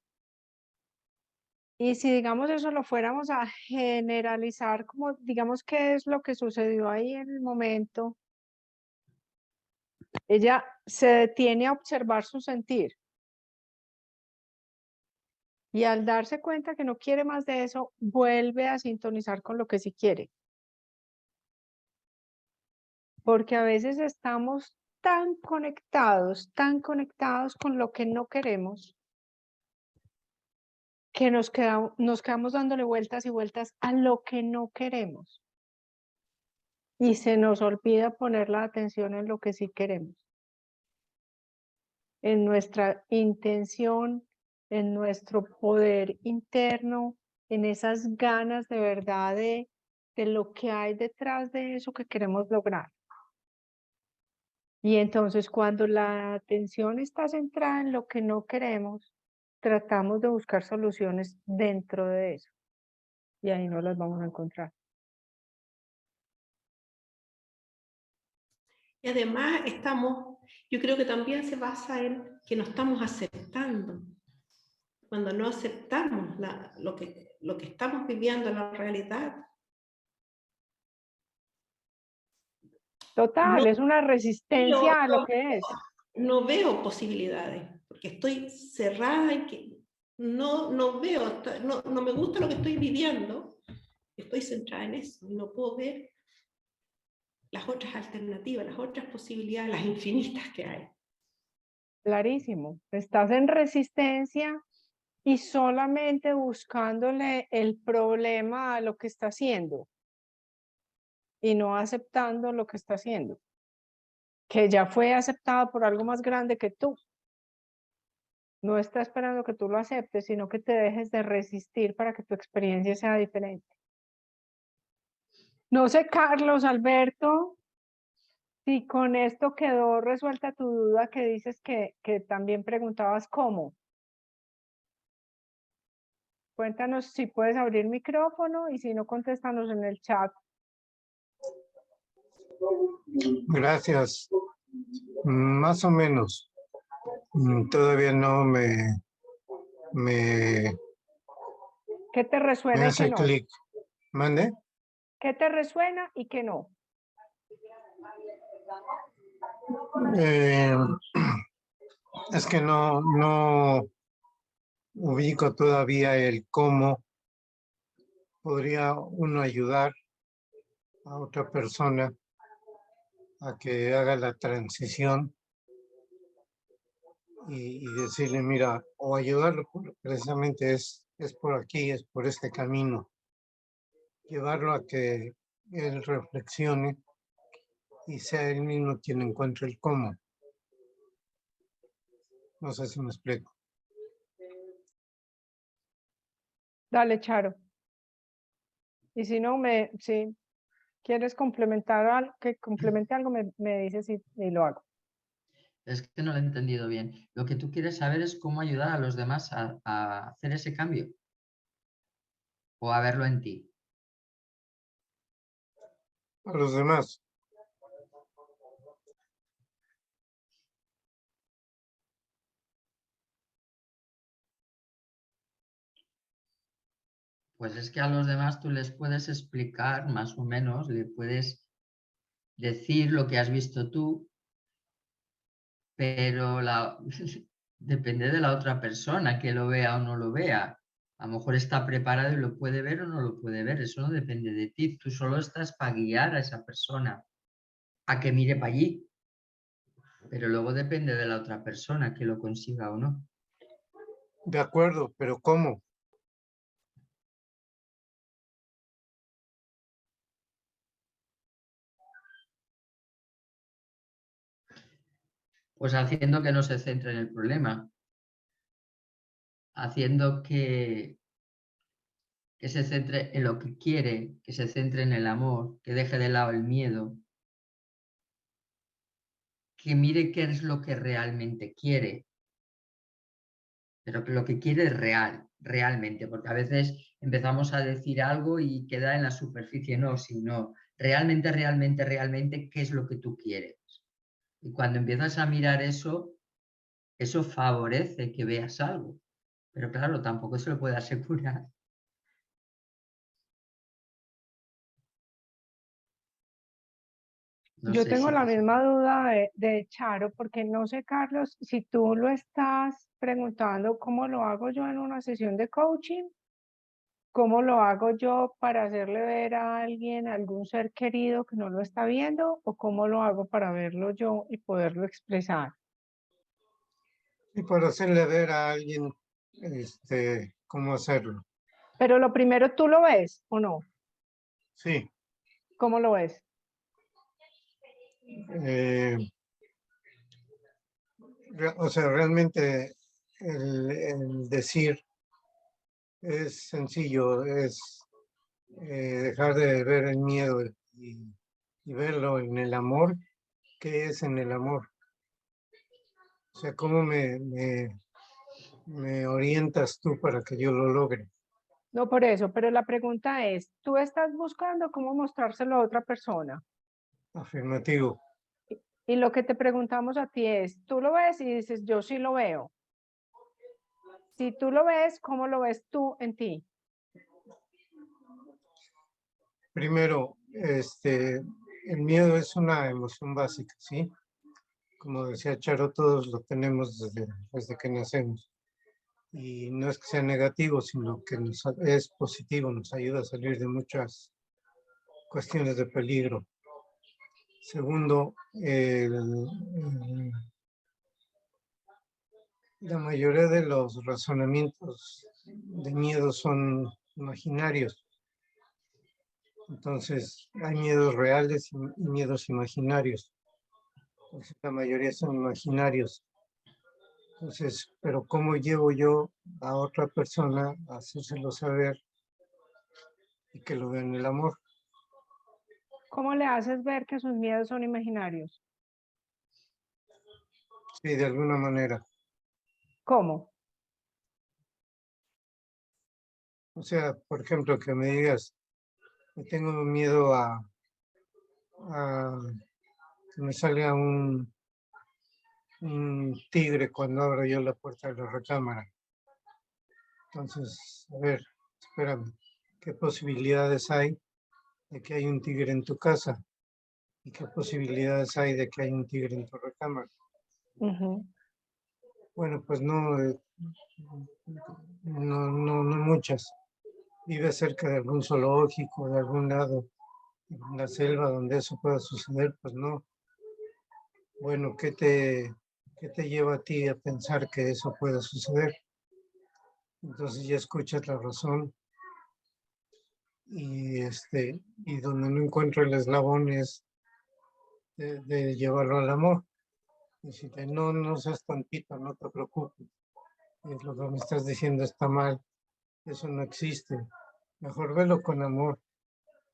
Y si, digamos, eso lo fuéramos a generalizar, como, digamos, qué es lo que sucedió ahí en el momento, ella se detiene a observar su sentir. Y al darse cuenta que no quiere más de eso, vuelve a sintonizar con lo que sí quiere. Porque a veces estamos tan conectados con lo que no queremos, que nos quedamos dándole vueltas y vueltas a lo que no queremos. Y se nos olvida poner la atención en lo que sí queremos. En nuestra intención, en nuestro poder interno, en esas ganas de verdad de lo que hay detrás de eso que queremos lograr. Y entonces cuando la atención está centrada en lo que no queremos, tratamos de buscar soluciones dentro de eso. Y ahí no las vamos a encontrar. Y además yo creo que también se basa en que no estamos aceptando. Cuando no aceptamos lo que estamos viviendo en la realidad. Total, es una resistencia a lo que es. No veo posibilidades, porque estoy cerrada y que no veo, no me gusta lo que estoy viviendo, estoy centrada en eso y no puedo ver las otras alternativas, las otras posibilidades, las infinitas que hay. Clarísimo, estás en resistencia y solamente buscándole el problema a lo que está haciendo y no aceptando lo que está haciendo, que ya fue aceptado por algo más grande que tú. No está esperando que tú lo aceptes, sino que te dejes de resistir para que tu experiencia sea diferente. No sé, Carlos, Alberto, si con esto quedó resuelta tu duda que dices que también preguntabas cómo. Cuéntanos si puedes abrir micrófono y si no, contéstanos en el chat. Gracias. Más o menos. Todavía no me ¿Qué te resuena y qué hace no? clic. ¿Mande? ¿Qué te resuena y qué no? Es que no ubico todavía el cómo podría uno ayudar a otra persona a que haga la transición y decirle, mira, o ayudarlo precisamente es por aquí, es por este camino. Llevarlo a que él reflexione y sea él mismo quien encuentre el cómo. No sé si me explico. Dale, Charo. Y si no, si quieres complementar algo, que complemente algo, me dices y lo hago. Es que no lo he entendido bien. Lo que tú quieres saber es cómo ayudar a los demás a hacer ese cambio o a verlo en ti. A los demás. Pues es que a los demás tú les puedes explicar más o menos, le puedes decir lo que has visto tú, pero depende de la otra persona que lo vea o no lo vea. A lo mejor está preparado y lo puede ver o no lo puede ver. Eso no depende de ti. Tú solo estás para guiar a esa persona a que mire para allí. Pero luego depende de la otra persona que lo consiga o no. De acuerdo, pero ¿cómo? Pues haciendo que no se centre en el problema. Haciendo que se centre en lo que quiere, que se centre en el amor, que deje de lado el miedo, que mire qué es lo que realmente quiere, pero que lo que quiere es real, realmente, porque a veces empezamos a decir algo y queda en la superficie, no, sino realmente, realmente, realmente, ¿qué es lo que tú quieres? Y cuando empiezas a mirar eso, eso favorece que veas algo, pero claro, tampoco se lo puede asegurar. No Yo sé tengo si la te misma duda de Charo, porque no sé, Carlos, si tú lo estás preguntando, ¿cómo lo hago yo en una sesión de coaching? ¿Cómo lo hago yo para hacerle ver a alguien, a algún ser querido que no lo está viendo? ¿O cómo lo hago para verlo yo y poderlo expresar? Y para hacerle ver a alguien cómo hacerlo. Pero lo primero, ¿tú lo ves o no? Sí. ¿Cómo lo ves? O sea, realmente el decir es sencillo, es dejar de ver el miedo y verlo en el amor. ¿Qué es en el amor? O sea, ¿cómo me orientas tú para que yo lo logre? No por eso, pero la pregunta es, ¿tú estás buscando cómo mostrárselo a otra persona? Afirmativo. Y lo que te preguntamos a ti es, ¿tú lo ves? Y dices, yo sí lo veo. Si tú lo ves, ¿cómo lo ves tú en ti? Primero, el miedo es una emoción básica, ¿sí? Como decía Charo, todos lo tenemos desde que nacemos. Y no es que sea negativo, sino que es positivo, nos ayuda a salir de muchas cuestiones de peligro. Segundo, la mayoría de los razonamientos de miedo son imaginarios. Entonces, hay miedos reales y miedos imaginarios. Entonces, la mayoría son imaginarios. Entonces, pero ¿cómo llevo yo a otra persona a hacérselo saber y que lo vean el amor? ¿Cómo le haces ver que sus miedos son imaginarios? Sí, de alguna manera. ¿Cómo? O sea, por ejemplo, que me digas, tengo miedo que me salga un tigre cuando abro yo la puerta de la recámara. Entonces, a ver, espérame, ¿qué posibilidades hay de que hay un tigre en tu casa? ¿Y qué posibilidades hay de que hay un tigre en tu recámara? Ujú. Bueno, pues no, no muchas. Vive cerca de algún zoológico, de algún lado, en la selva donde eso pueda suceder, pues no. Bueno, ¿qué te lleva a ti a pensar que eso pueda suceder? Entonces ya escuchas la razón y donde no encuentro el eslabón es de llevarlo al amor. Decirte, no seas tontito, no te preocupes. Es lo que me estás diciendo está mal, eso no existe. Mejor velo con amor.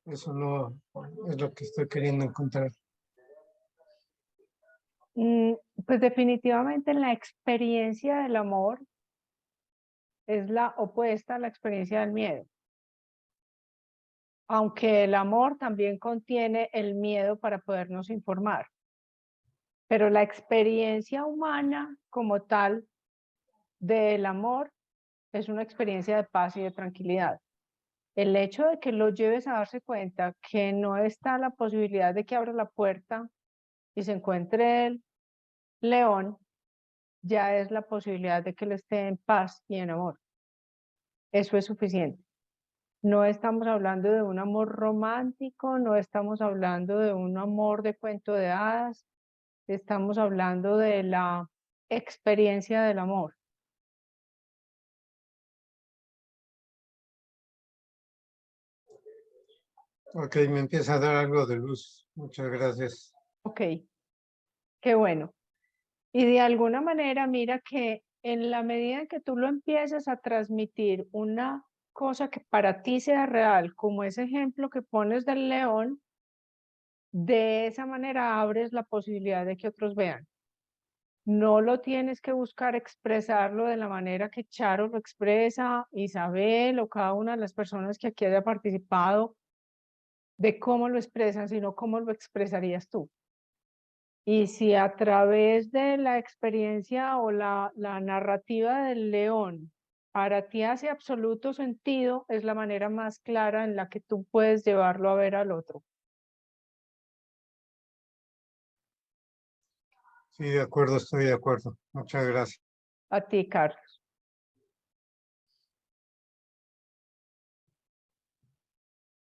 Eso no es lo que estoy queriendo encontrar. Mm, Pues definitivamente la experiencia del amor es la opuesta a la experiencia del miedo. Aunque el amor también contiene el miedo para podernos informar. Pero la experiencia humana como tal del amor es una experiencia de paz y de tranquilidad. El hecho de que lo lleves a darse cuenta que no está la posibilidad de que abra la puerta y se encuentre el león, ya es la posibilidad de que él esté en paz y en amor. Eso es suficiente. No estamos hablando de un amor romántico, no estamos hablando de un amor de cuento de hadas, estamos hablando de la experiencia del amor. Ok, me empieza a dar algo de luz. Muchas gracias. Ok, qué bueno. Y de alguna manera, mira que en la medida en que tú lo empieces a transmitir una cosa que para ti sea real, como ese ejemplo que pones del león, de esa manera abres la posibilidad de que otros vean. No lo tienes que buscar expresarlo de la manera que Charo lo expresa, Isabel o cada una de las personas que aquí haya participado, de cómo lo expresan, sino cómo lo expresarías tú. Y si a través de la experiencia o la narrativa del león para ti hace absoluto sentido, es la manera más clara en la que tú puedes llevarlo a ver al otro. Sí, de acuerdo, estoy de acuerdo. Muchas gracias. A ti, Carlos.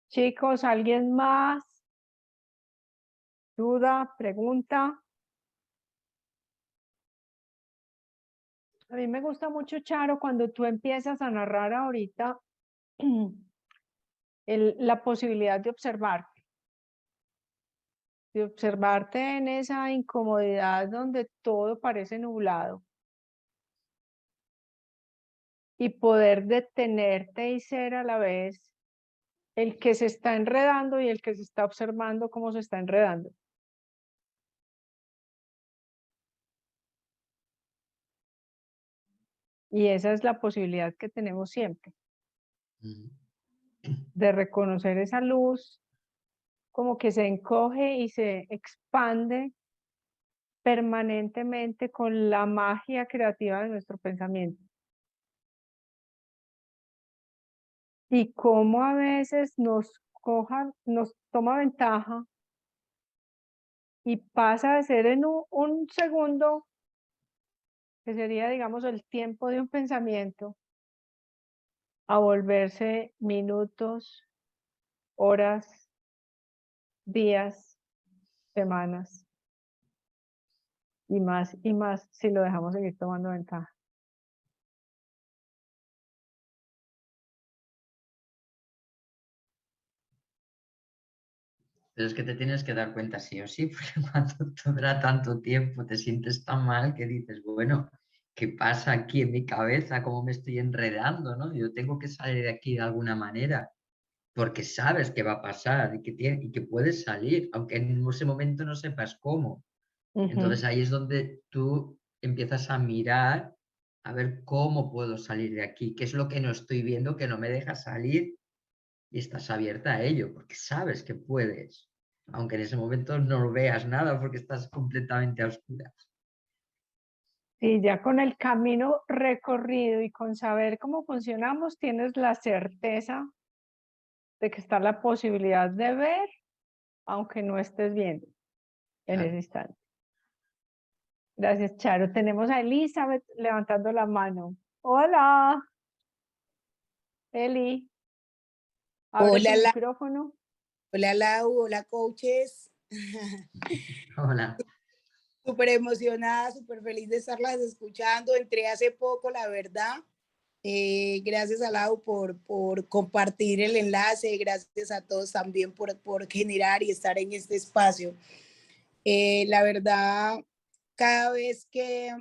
Chicos, ¿alguien más? ¿Duda? ¿Pregunta? A mí me gusta mucho, Charo, cuando tú empiezas a narrar ahorita la posibilidad de observarte en esa incomodidad donde todo parece nublado y poder detenerte y ser a la vez el que se está enredando y el que se está observando cómo se está enredando. Y esa es la posibilidad que tenemos siempre, de reconocer esa luz como que se encoge y se expande permanentemente con la magia creativa de nuestro pensamiento. Y cómo a veces nos toma ventaja y pasa de ser en un segundo, que sería, digamos, el tiempo de un pensamiento, a volverse minutos, horas, días, semanas y más si lo dejamos seguir tomando ventaja. Pero es que te tienes que dar cuenta sí o sí, porque cuando dura tanto tiempo te sientes tan mal que dices, bueno, ¿qué pasa aquí en mi cabeza? ¿Cómo me estoy enredando? ¿No? Yo tengo que salir de aquí de alguna manera, porque sabes que va a pasar y que puedes salir, aunque en ese momento no sepas cómo. Entonces ahí es donde tú empiezas a mirar a ver cómo puedo salir de aquí, qué es lo que no estoy viendo que no me deja salir y estás abierta a ello, porque sabes que puedes. aunque en ese momento no veas nada porque estás completamente a oscuras. Y ya con el camino recorrido y con saber cómo funcionamos, tienes la certeza de que está la posibilidad de ver, aunque no estés viendo en Claro. ese instante. Gracias, Charo. Tenemos a Elizabeth levantando la mano. Hola, Eli. Abre tu Hola, micrófono. hola Lau, hola coaches. Hola. Súper emocionada, súper feliz de estarlas escuchando. Entré hace poco, la verdad. Gracias a Lau por compartir el enlace. Gracias a todos también por generar y estar en este espacio. La verdad, cada vez que,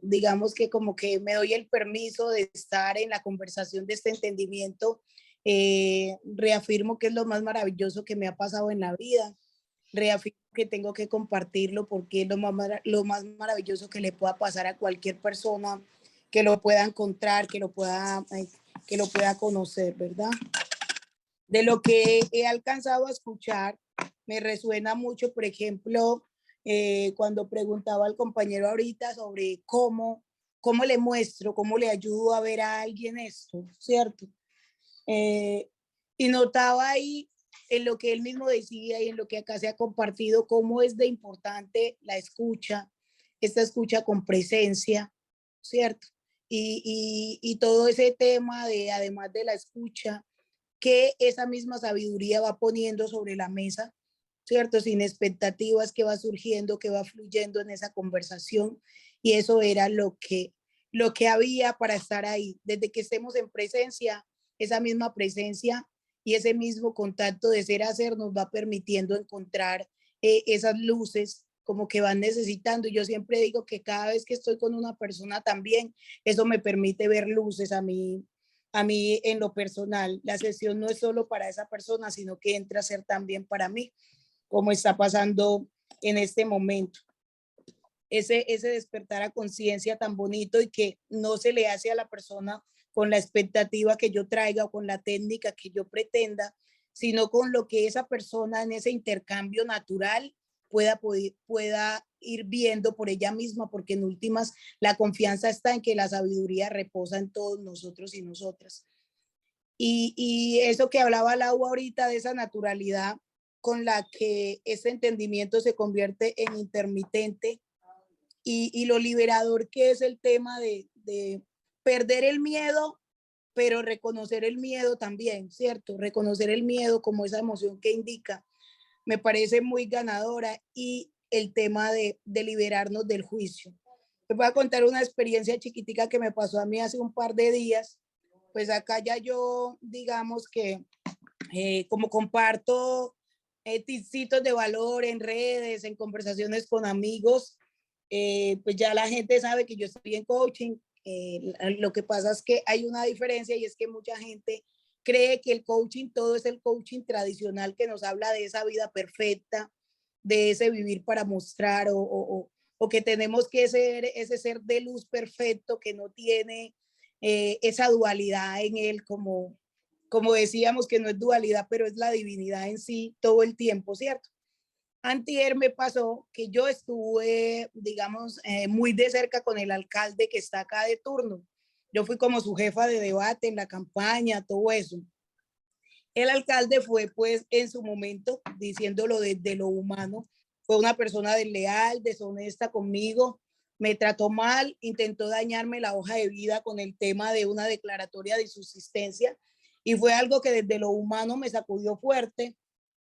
digamos que como que me doy el permiso de estar en la conversación de este entendimiento, reafirmo que es lo más maravilloso que me ha pasado en la vida. Reafirmo que tengo que compartirlo porque es lo más maravilloso que le pueda pasar a cualquier persona que lo pueda encontrar, que lo pueda conocer, ¿verdad? De lo que he alcanzado a escuchar, me resuena mucho, por ejemplo, cuando preguntaba al compañero ahorita sobre cómo le muestro, cómo le ayudo a ver a alguien esto, ¿cierto? Y notaba ahí en lo que él mismo decía y en lo que acá se ha compartido, cómo es de importante la escucha, esta escucha con presencia, ¿cierto? Y todo ese tema de, además de la escucha, que esa misma sabiduría va poniendo sobre la mesa, ¿cierto? Sin expectativas, que va surgiendo, que va fluyendo en esa conversación. Y eso era lo que había para estar ahí. Desde que estemos en presencia, esa misma presencia y ese mismo contacto de ser a ser nos va permitiendo encontrar esas luces como que van necesitando. Yo siempre digo que cada vez que estoy con una persona también, eso me permite ver luces a mí en lo personal. La sesión no es solo para esa persona, sino que entra a ser también para mí, como está pasando en este momento. Ese despertar a conciencia tan bonito y que no se le hace a la persona con la expectativa que yo traiga o con la técnica que yo pretenda, sino con lo que esa persona en ese intercambio natural pueda ir viendo por ella misma, porque en últimas la confianza está en que la sabiduría reposa en todos nosotros y nosotras. Y eso que hablaba Lau ahorita de esa naturalidad con la que ese entendimiento se convierte en intermitente y lo liberador que es el tema de perder el miedo, pero reconocer el miedo también, ¿cierto? Reconocer el miedo como esa emoción que indica, me parece muy ganadora, y el tema de liberarnos del juicio. Te voy a contar una experiencia chiquitica que me pasó a mí hace un par de días. Pues acá ya yo, digamos que como comparto tipsitos de valor en redes, en conversaciones con amigos, pues ya la gente sabe que yo estoy en coaching. Lo que pasa es que hay una diferencia y es que mucha gente cree que el coaching, todo es el coaching tradicional que nos habla de esa vida perfecta, de ese vivir para mostrar o que tenemos que ser ese ser de luz perfecto que no tiene esa dualidad en él, como decíamos que no es dualidad, pero es la divinidad en sí todo el tiempo, ¿cierto? Antier me pasó que yo estuve, digamos, muy de cerca con el alcalde que está acá de turno. Yo fui como su jefa de debate en la campaña, todo eso. El alcalde fue, pues, en su momento, diciéndolo desde lo humano, fue una persona desleal, deshonesta conmigo, me trató mal, intentó dañarme la hoja de vida con el tema de una declaratoria de subsistencia, y fue algo que desde lo humano me sacudió fuerte,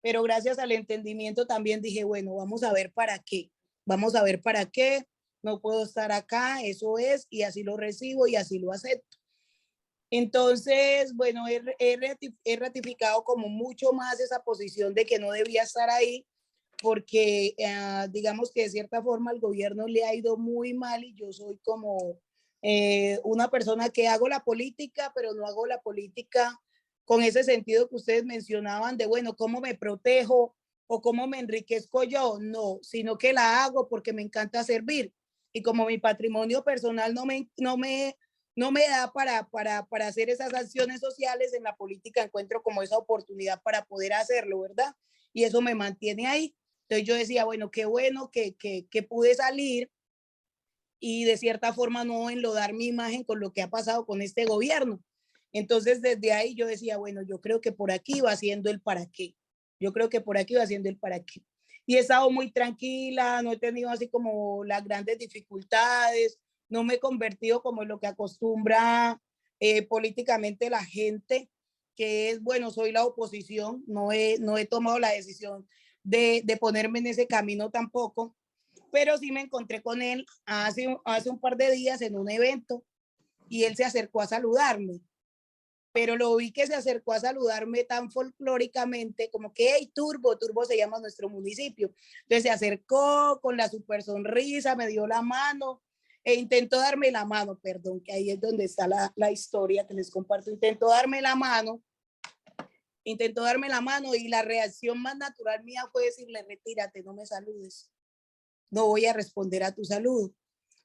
pero gracias al entendimiento también dije, bueno, vamos a ver para qué, vamos a ver para qué, no puedo estar acá, eso es, y así lo recibo y así lo acepto. Entonces, bueno, he ratificado como mucho más esa posición de que no debía estar ahí, porque digamos que de cierta forma al gobierno le ha ido muy mal y yo soy como una persona que hago la política, pero no hago la política con ese sentido que ustedes mencionaban de, bueno, ¿cómo me protejo o cómo me enriquezco yo? No, sino que la hago porque me encanta servir. Y como mi patrimonio personal no me da para hacer esas acciones sociales, en la política encuentro como esa oportunidad para poder hacerlo, ¿verdad? y eso me mantiene ahí. Entonces yo decía, bueno que pude salir y de cierta forma no enlodar mi imagen con lo que ha pasado con este gobierno. Entonces desde ahí yo decía, bueno, yo creo que por aquí va haciendo el para qué. Yo creo que por aquí va haciendo el para qué. Y he estado muy tranquila, no he tenido así como las grandes dificultades, no me he convertido como en lo que acostumbra políticamente la gente, que es, bueno, soy la oposición, no he tomado la decisión de ponerme en ese camino tampoco, pero sí me encontré con él hace un par de días en un evento y él se acercó a saludarme, pero lo vi que se acercó a saludarme tan folclóricamente, como que, hey, Turbo se llama nuestro municipio. Entonces se acercó con la super sonrisa, me dio la mano e intentó darme la mano, perdón, que ahí es donde está la historia que les comparto. Intentó darme la mano y la reacción más natural mía fue decirle, retírate, no me saludes, no voy a responder a tu saludo.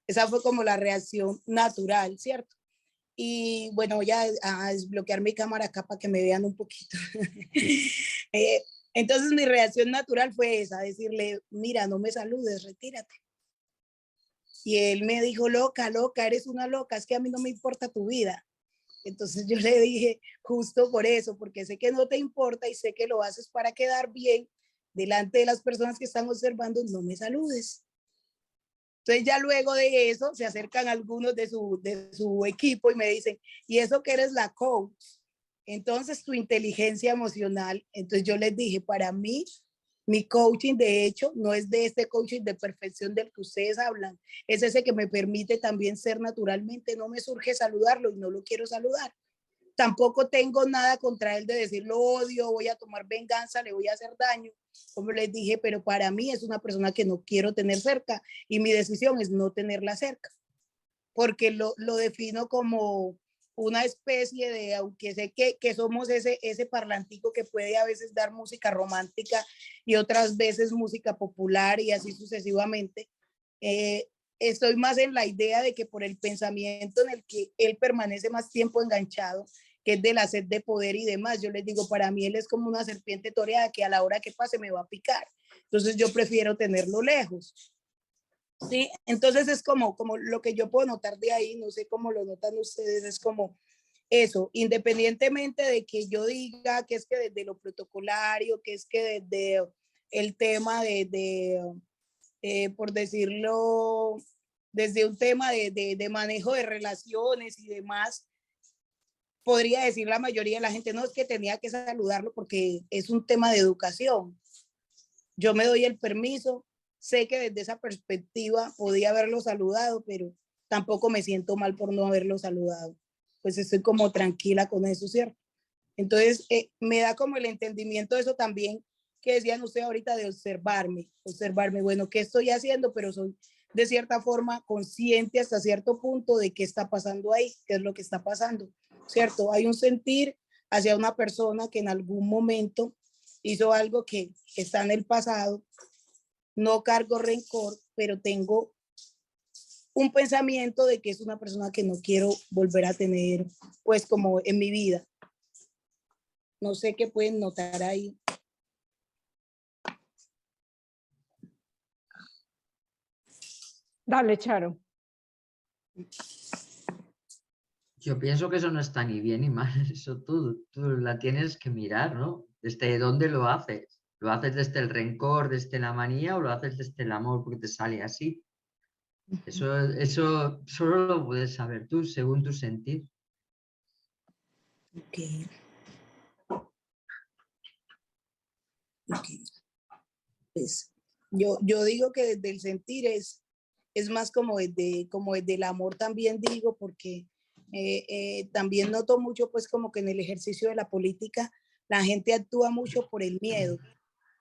Esa fue como la reacción natural, ¿cierto? Y bueno, voy a desbloquear mi cámara acá para que me vean un poquito. Entonces mi reacción natural fue esa, decirle, mira, no me saludes, retírate. Y él me dijo, loca, eres una loca, es que a mí no me importa tu vida. Entonces yo le dije, justo por eso, porque sé que no te importa y sé que lo haces para quedar bien delante de las personas que están observando, no me saludes. Entonces ya luego de eso se acercan algunos de su equipo y me dicen, ¿y eso que eres la coach? Entonces tu inteligencia emocional. Entonces yo les dije, para mí, mi coaching de hecho no es de este coaching de perfección del que ustedes hablan, es ese que me permite también ser naturalmente, no me surge saludarlo y no lo quiero saludar. Tampoco tengo nada contra él de decir lo odio, voy a tomar venganza, le voy a hacer daño, como les dije, pero para mí es una persona que no quiero tener cerca y mi decisión es no tenerla cerca, porque lo defino como una especie de, aunque sé que somos ese parlantico que puede a veces dar música romántica y otras veces música popular y así sucesivamente, estoy más en la idea de que por el pensamiento en el que él permanece más tiempo enganchado, que es de la sed de poder y demás, yo les digo, para mí él es como una serpiente toreada que a la hora que pase me va a picar. Entonces yo prefiero tenerlo lejos. Sí, entonces es como lo que yo puedo notar de ahí, no sé cómo lo notan ustedes, es como eso, independientemente de que yo diga que es que desde lo protocolario, que es que desde el tema por decirlo, desde un tema de manejo de relaciones y demás, podría decir la mayoría de la gente, no, es que tenía que saludarlo porque es un tema de educación. Yo me doy el permiso, sé que desde esa perspectiva podía haberlo saludado, pero tampoco me siento mal por no haberlo saludado. Pues estoy como tranquila con eso, ¿cierto? Entonces, me da como el entendimiento de eso también que decían ustedes ahorita de observarme, bueno, ¿qué estoy haciendo? Pero soy de cierta forma consciente hasta cierto punto de qué está pasando ahí, qué es lo que está pasando, ¿cierto? Hay un sentir hacia una persona que en algún momento hizo algo que está en el pasado, no cargo rencor, pero tengo un pensamiento de que es una persona que no quiero volver a tener, pues como en mi vida. No sé qué pueden notar ahí. Dale, Charo. Yo pienso que eso no está ni bien ni mal, eso tú la tienes que mirar, ¿no? ¿Desde dónde lo haces? ¿Lo haces desde el rencor, desde la manía o lo haces desde el amor porque te sale así? Eso solo lo puedes saber tú, según tu sentir. Okay. Pues, yo digo que desde el sentir es más como desde el amor también digo, porque también noto mucho pues como que en el ejercicio de la política la gente actúa mucho por el miedo.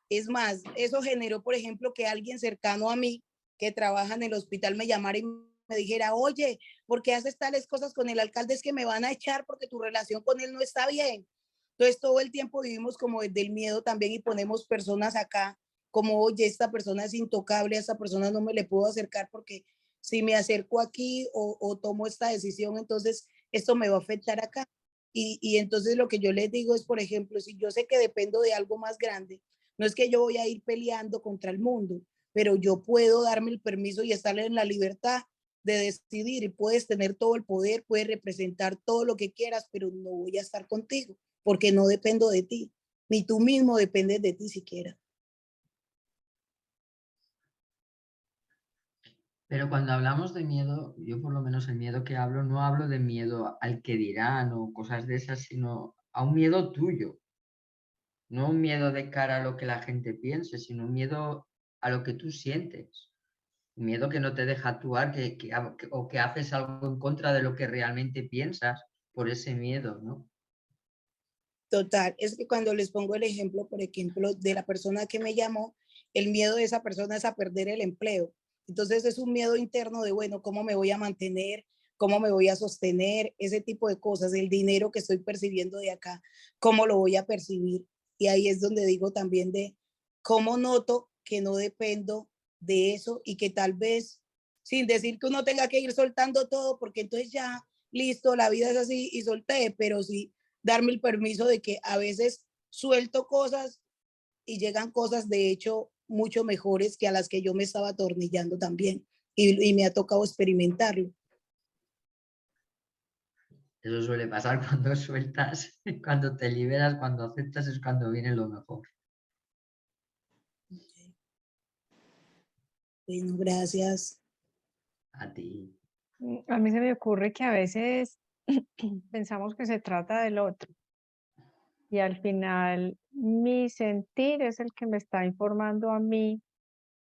Es más, eso generó, por ejemplo, que alguien cercano a mí que trabaja en el hospital me llamara y me dijera, oye, ¿por qué haces tales cosas con el alcalde? Es que me van a echar porque tu relación con él no está bien. Entonces todo el tiempo vivimos como desde el miedo también y ponemos personas acá como, oye, esta persona es intocable, a esta persona no me le puedo acercar porque si me acerco aquí o tomo esta decisión, entonces esto me va a afectar acá. Y entonces lo que yo les digo es, por ejemplo, si yo sé que dependo de algo más grande, No es que yo voy a ir peleando contra el mundo, pero yo puedo darme el permiso y estar en la libertad de decidir, y puedes tener todo el poder, puedes representar todo lo que quieras, pero no voy a estar contigo porque no dependo de ti, ni tú mismo dependes de ti siquiera. Pero cuando hablamos de miedo, yo por lo menos el miedo que hablo, no hablo de miedo al que dirán o cosas de esas, sino a un miedo tuyo. No un miedo de cara a lo que la gente piense, sino un miedo a lo que tú sientes. Un miedo que no te deja actuar o que haces algo en contra de lo que realmente piensas por ese miedo, ¿no? Total, es que cuando les pongo el ejemplo, por ejemplo, de la persona que me llamó, el miedo de esa persona es a perder el empleo. Entonces es un miedo interno de, bueno, ¿cómo me voy a mantener? ¿Cómo me voy a sostener? Ese tipo de cosas, el dinero que estoy percibiendo de acá, ¿cómo lo voy a percibir? Y ahí es donde digo también de cómo noto que no dependo de eso y que tal vez, sin decir que uno tenga que ir soltando todo, porque entonces ya, listo, la vida es así y solté, pero sí darme el permiso de que a veces suelto cosas y llegan cosas de hecho mucho mejores que a las que yo me estaba atornillando también y me ha tocado experimentarlo. Eso suele pasar cuando sueltas, cuando te liberas, cuando aceptas es cuando viene lo mejor. Bueno, gracias. A ti. A mí se me ocurre que a veces pensamos que se trata del otro y al final mi sentir es el que me está informando a mí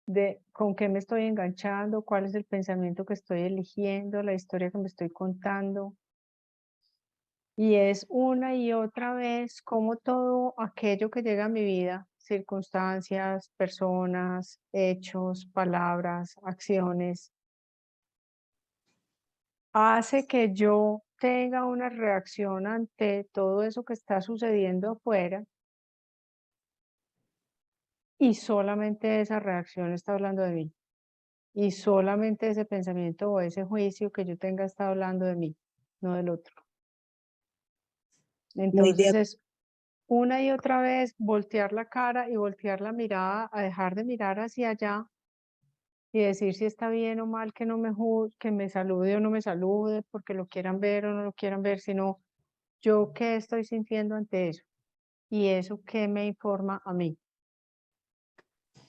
de con qué me estoy enganchando, cuál es el pensamiento que estoy eligiendo, la historia que me estoy contando. Y es una y otra vez como todo aquello que llega a mi vida, circunstancias, personas, hechos, palabras, acciones, hace que yo tenga una reacción ante todo eso que está sucediendo afuera y solamente esa reacción está hablando de mí y solamente ese pensamiento o ese juicio que yo tenga está hablando de mí, no del otro. Muy de Entonces es una y otra vez voltear la cara y voltear la mirada a dejar de mirar hacia allá y decir si está bien o mal que no me que me salude o no me salude, porque lo quieran ver o no lo quieran ver, sino yo qué estoy sintiendo ante eso y eso qué me informa a mí.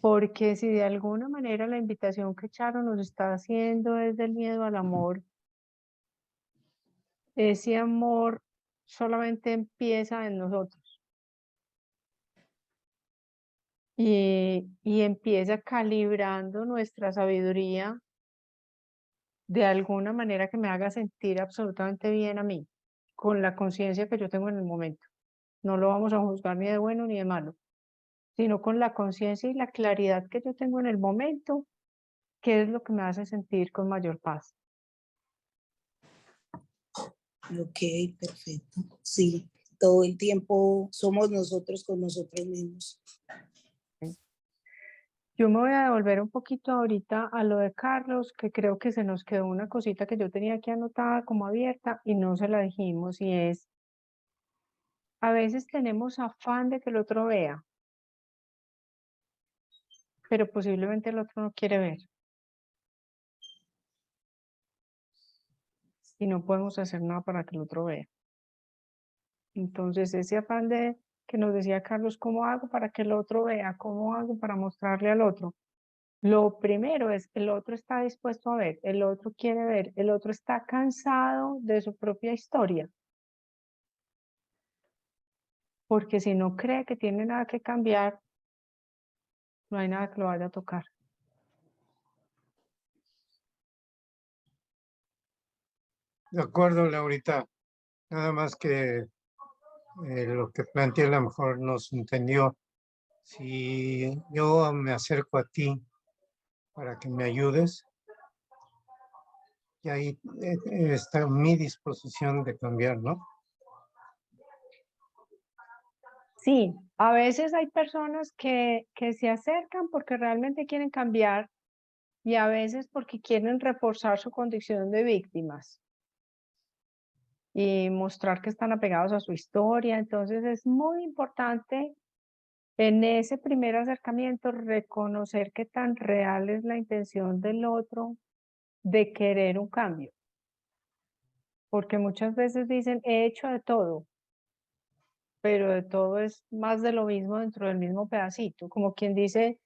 Porque si de alguna manera la invitación que Charo nos está haciendo es del miedo al amor, ese amor solamente empieza en nosotros y empieza calibrando nuestra sabiduría de alguna manera que me haga sentir absolutamente bien a mí, con la conciencia que yo tengo en el momento. No lo vamos a juzgar ni de bueno ni de malo, sino con la conciencia y la claridad que yo tengo en el momento, que es lo que me hace sentir con mayor paz. Ok, perfecto. Sí, todo el tiempo somos nosotros con nosotros mismos. Yo me voy a devolver un poquito ahorita a lo de Carlos, que creo que se nos quedó una cosita que yo tenía aquí anotada como abierta y no se la dijimos, y es, a veces tenemos afán de que el otro vea, pero posiblemente el otro no quiere ver. Y no podemos hacer nada para que el otro vea. Entonces, ese afán de que nos decía Carlos, ¿cómo hago para que el otro vea? ¿Cómo hago para mostrarle al otro? Lo primero es, el otro está dispuesto a ver, el otro quiere ver, el otro está cansado de su propia historia. Porque si no cree que tiene nada que cambiar, no hay nada que lo vaya a tocar. De acuerdo, Laurita. Nada más que lo que planteé a lo mejor no se entendió. Si yo me acerco a ti para que me ayudes, y ahí está mi disposición de cambiar, ¿no? Sí, a veces hay personas que se acercan porque realmente quieren cambiar y a veces porque quieren reforzar su condición de víctimas y mostrar que están apegados a su historia. Entonces es muy importante En ese primer acercamiento, reconocer qué tan real es la intención del otro de querer un cambio. Porque muchas veces dicen, he hecho de todo, pero de todo es más de lo mismo dentro del mismo pedacito. Como quien dice,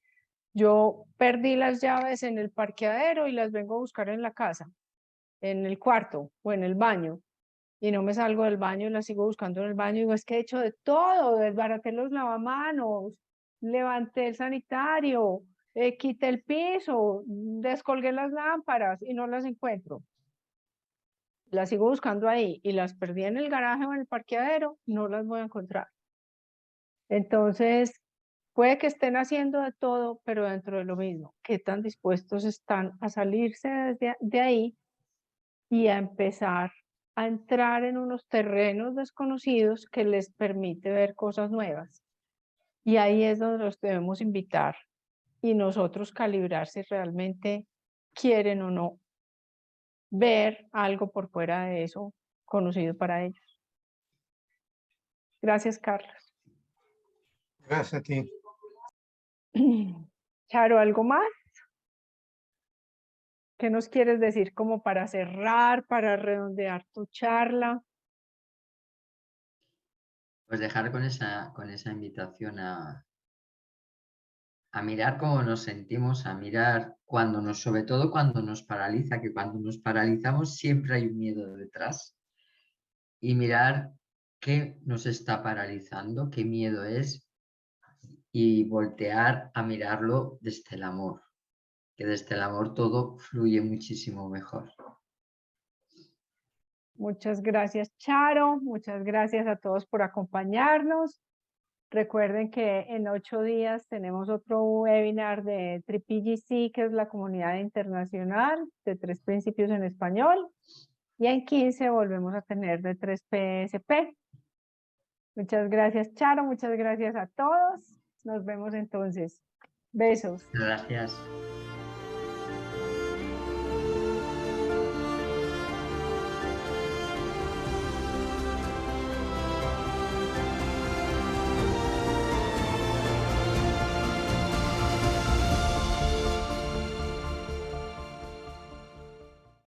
yo perdí las llaves en el parqueadero y las vengo a buscar en la casa, en el cuarto o en el baño. Y no me salgo del baño y las sigo buscando en el baño. Y digo, es que he hecho de todo, desbaraté los lavamanos, levanté el sanitario, quité el piso, descolgué las lámparas y no las encuentro. Las sigo buscando ahí y las perdí en el garaje o en el parqueadero, no las voy a encontrar. Entonces, puede que estén haciendo de todo, pero dentro de lo mismo. ¿Qué tan dispuestos están a salirse de ahí y a empezar a entrar en unos terrenos desconocidos que les permite ver cosas nuevas? Y ahí es donde los debemos invitar y nosotros calibrar si realmente quieren o no ver algo por fuera de eso conocido para ellos. Gracias, Carlos. Gracias a ti. Charo, ¿algo más? ¿Qué nos quieres decir como para cerrar, para redondear tu charla? Pues dejar con esa invitación a mirar cómo nos sentimos, a mirar sobre todo cuando nos paraliza, que cuando nos paralizamos siempre hay un miedo detrás, y mirar qué nos está paralizando, qué miedo es, y voltear a mirarlo desde el amor, que desde el amor todo fluye muchísimo mejor. Muchas gracias, Charo. Muchas gracias a todos por acompañarnos. Recuerden que en 8 días tenemos otro webinar de TripIGC, que es la comunidad internacional de 3 principios en español. Y en 15 volvemos a tener de 3PSP. Muchas gracias, Charo. Muchas gracias a todos. Nos vemos entonces. Besos. Gracias.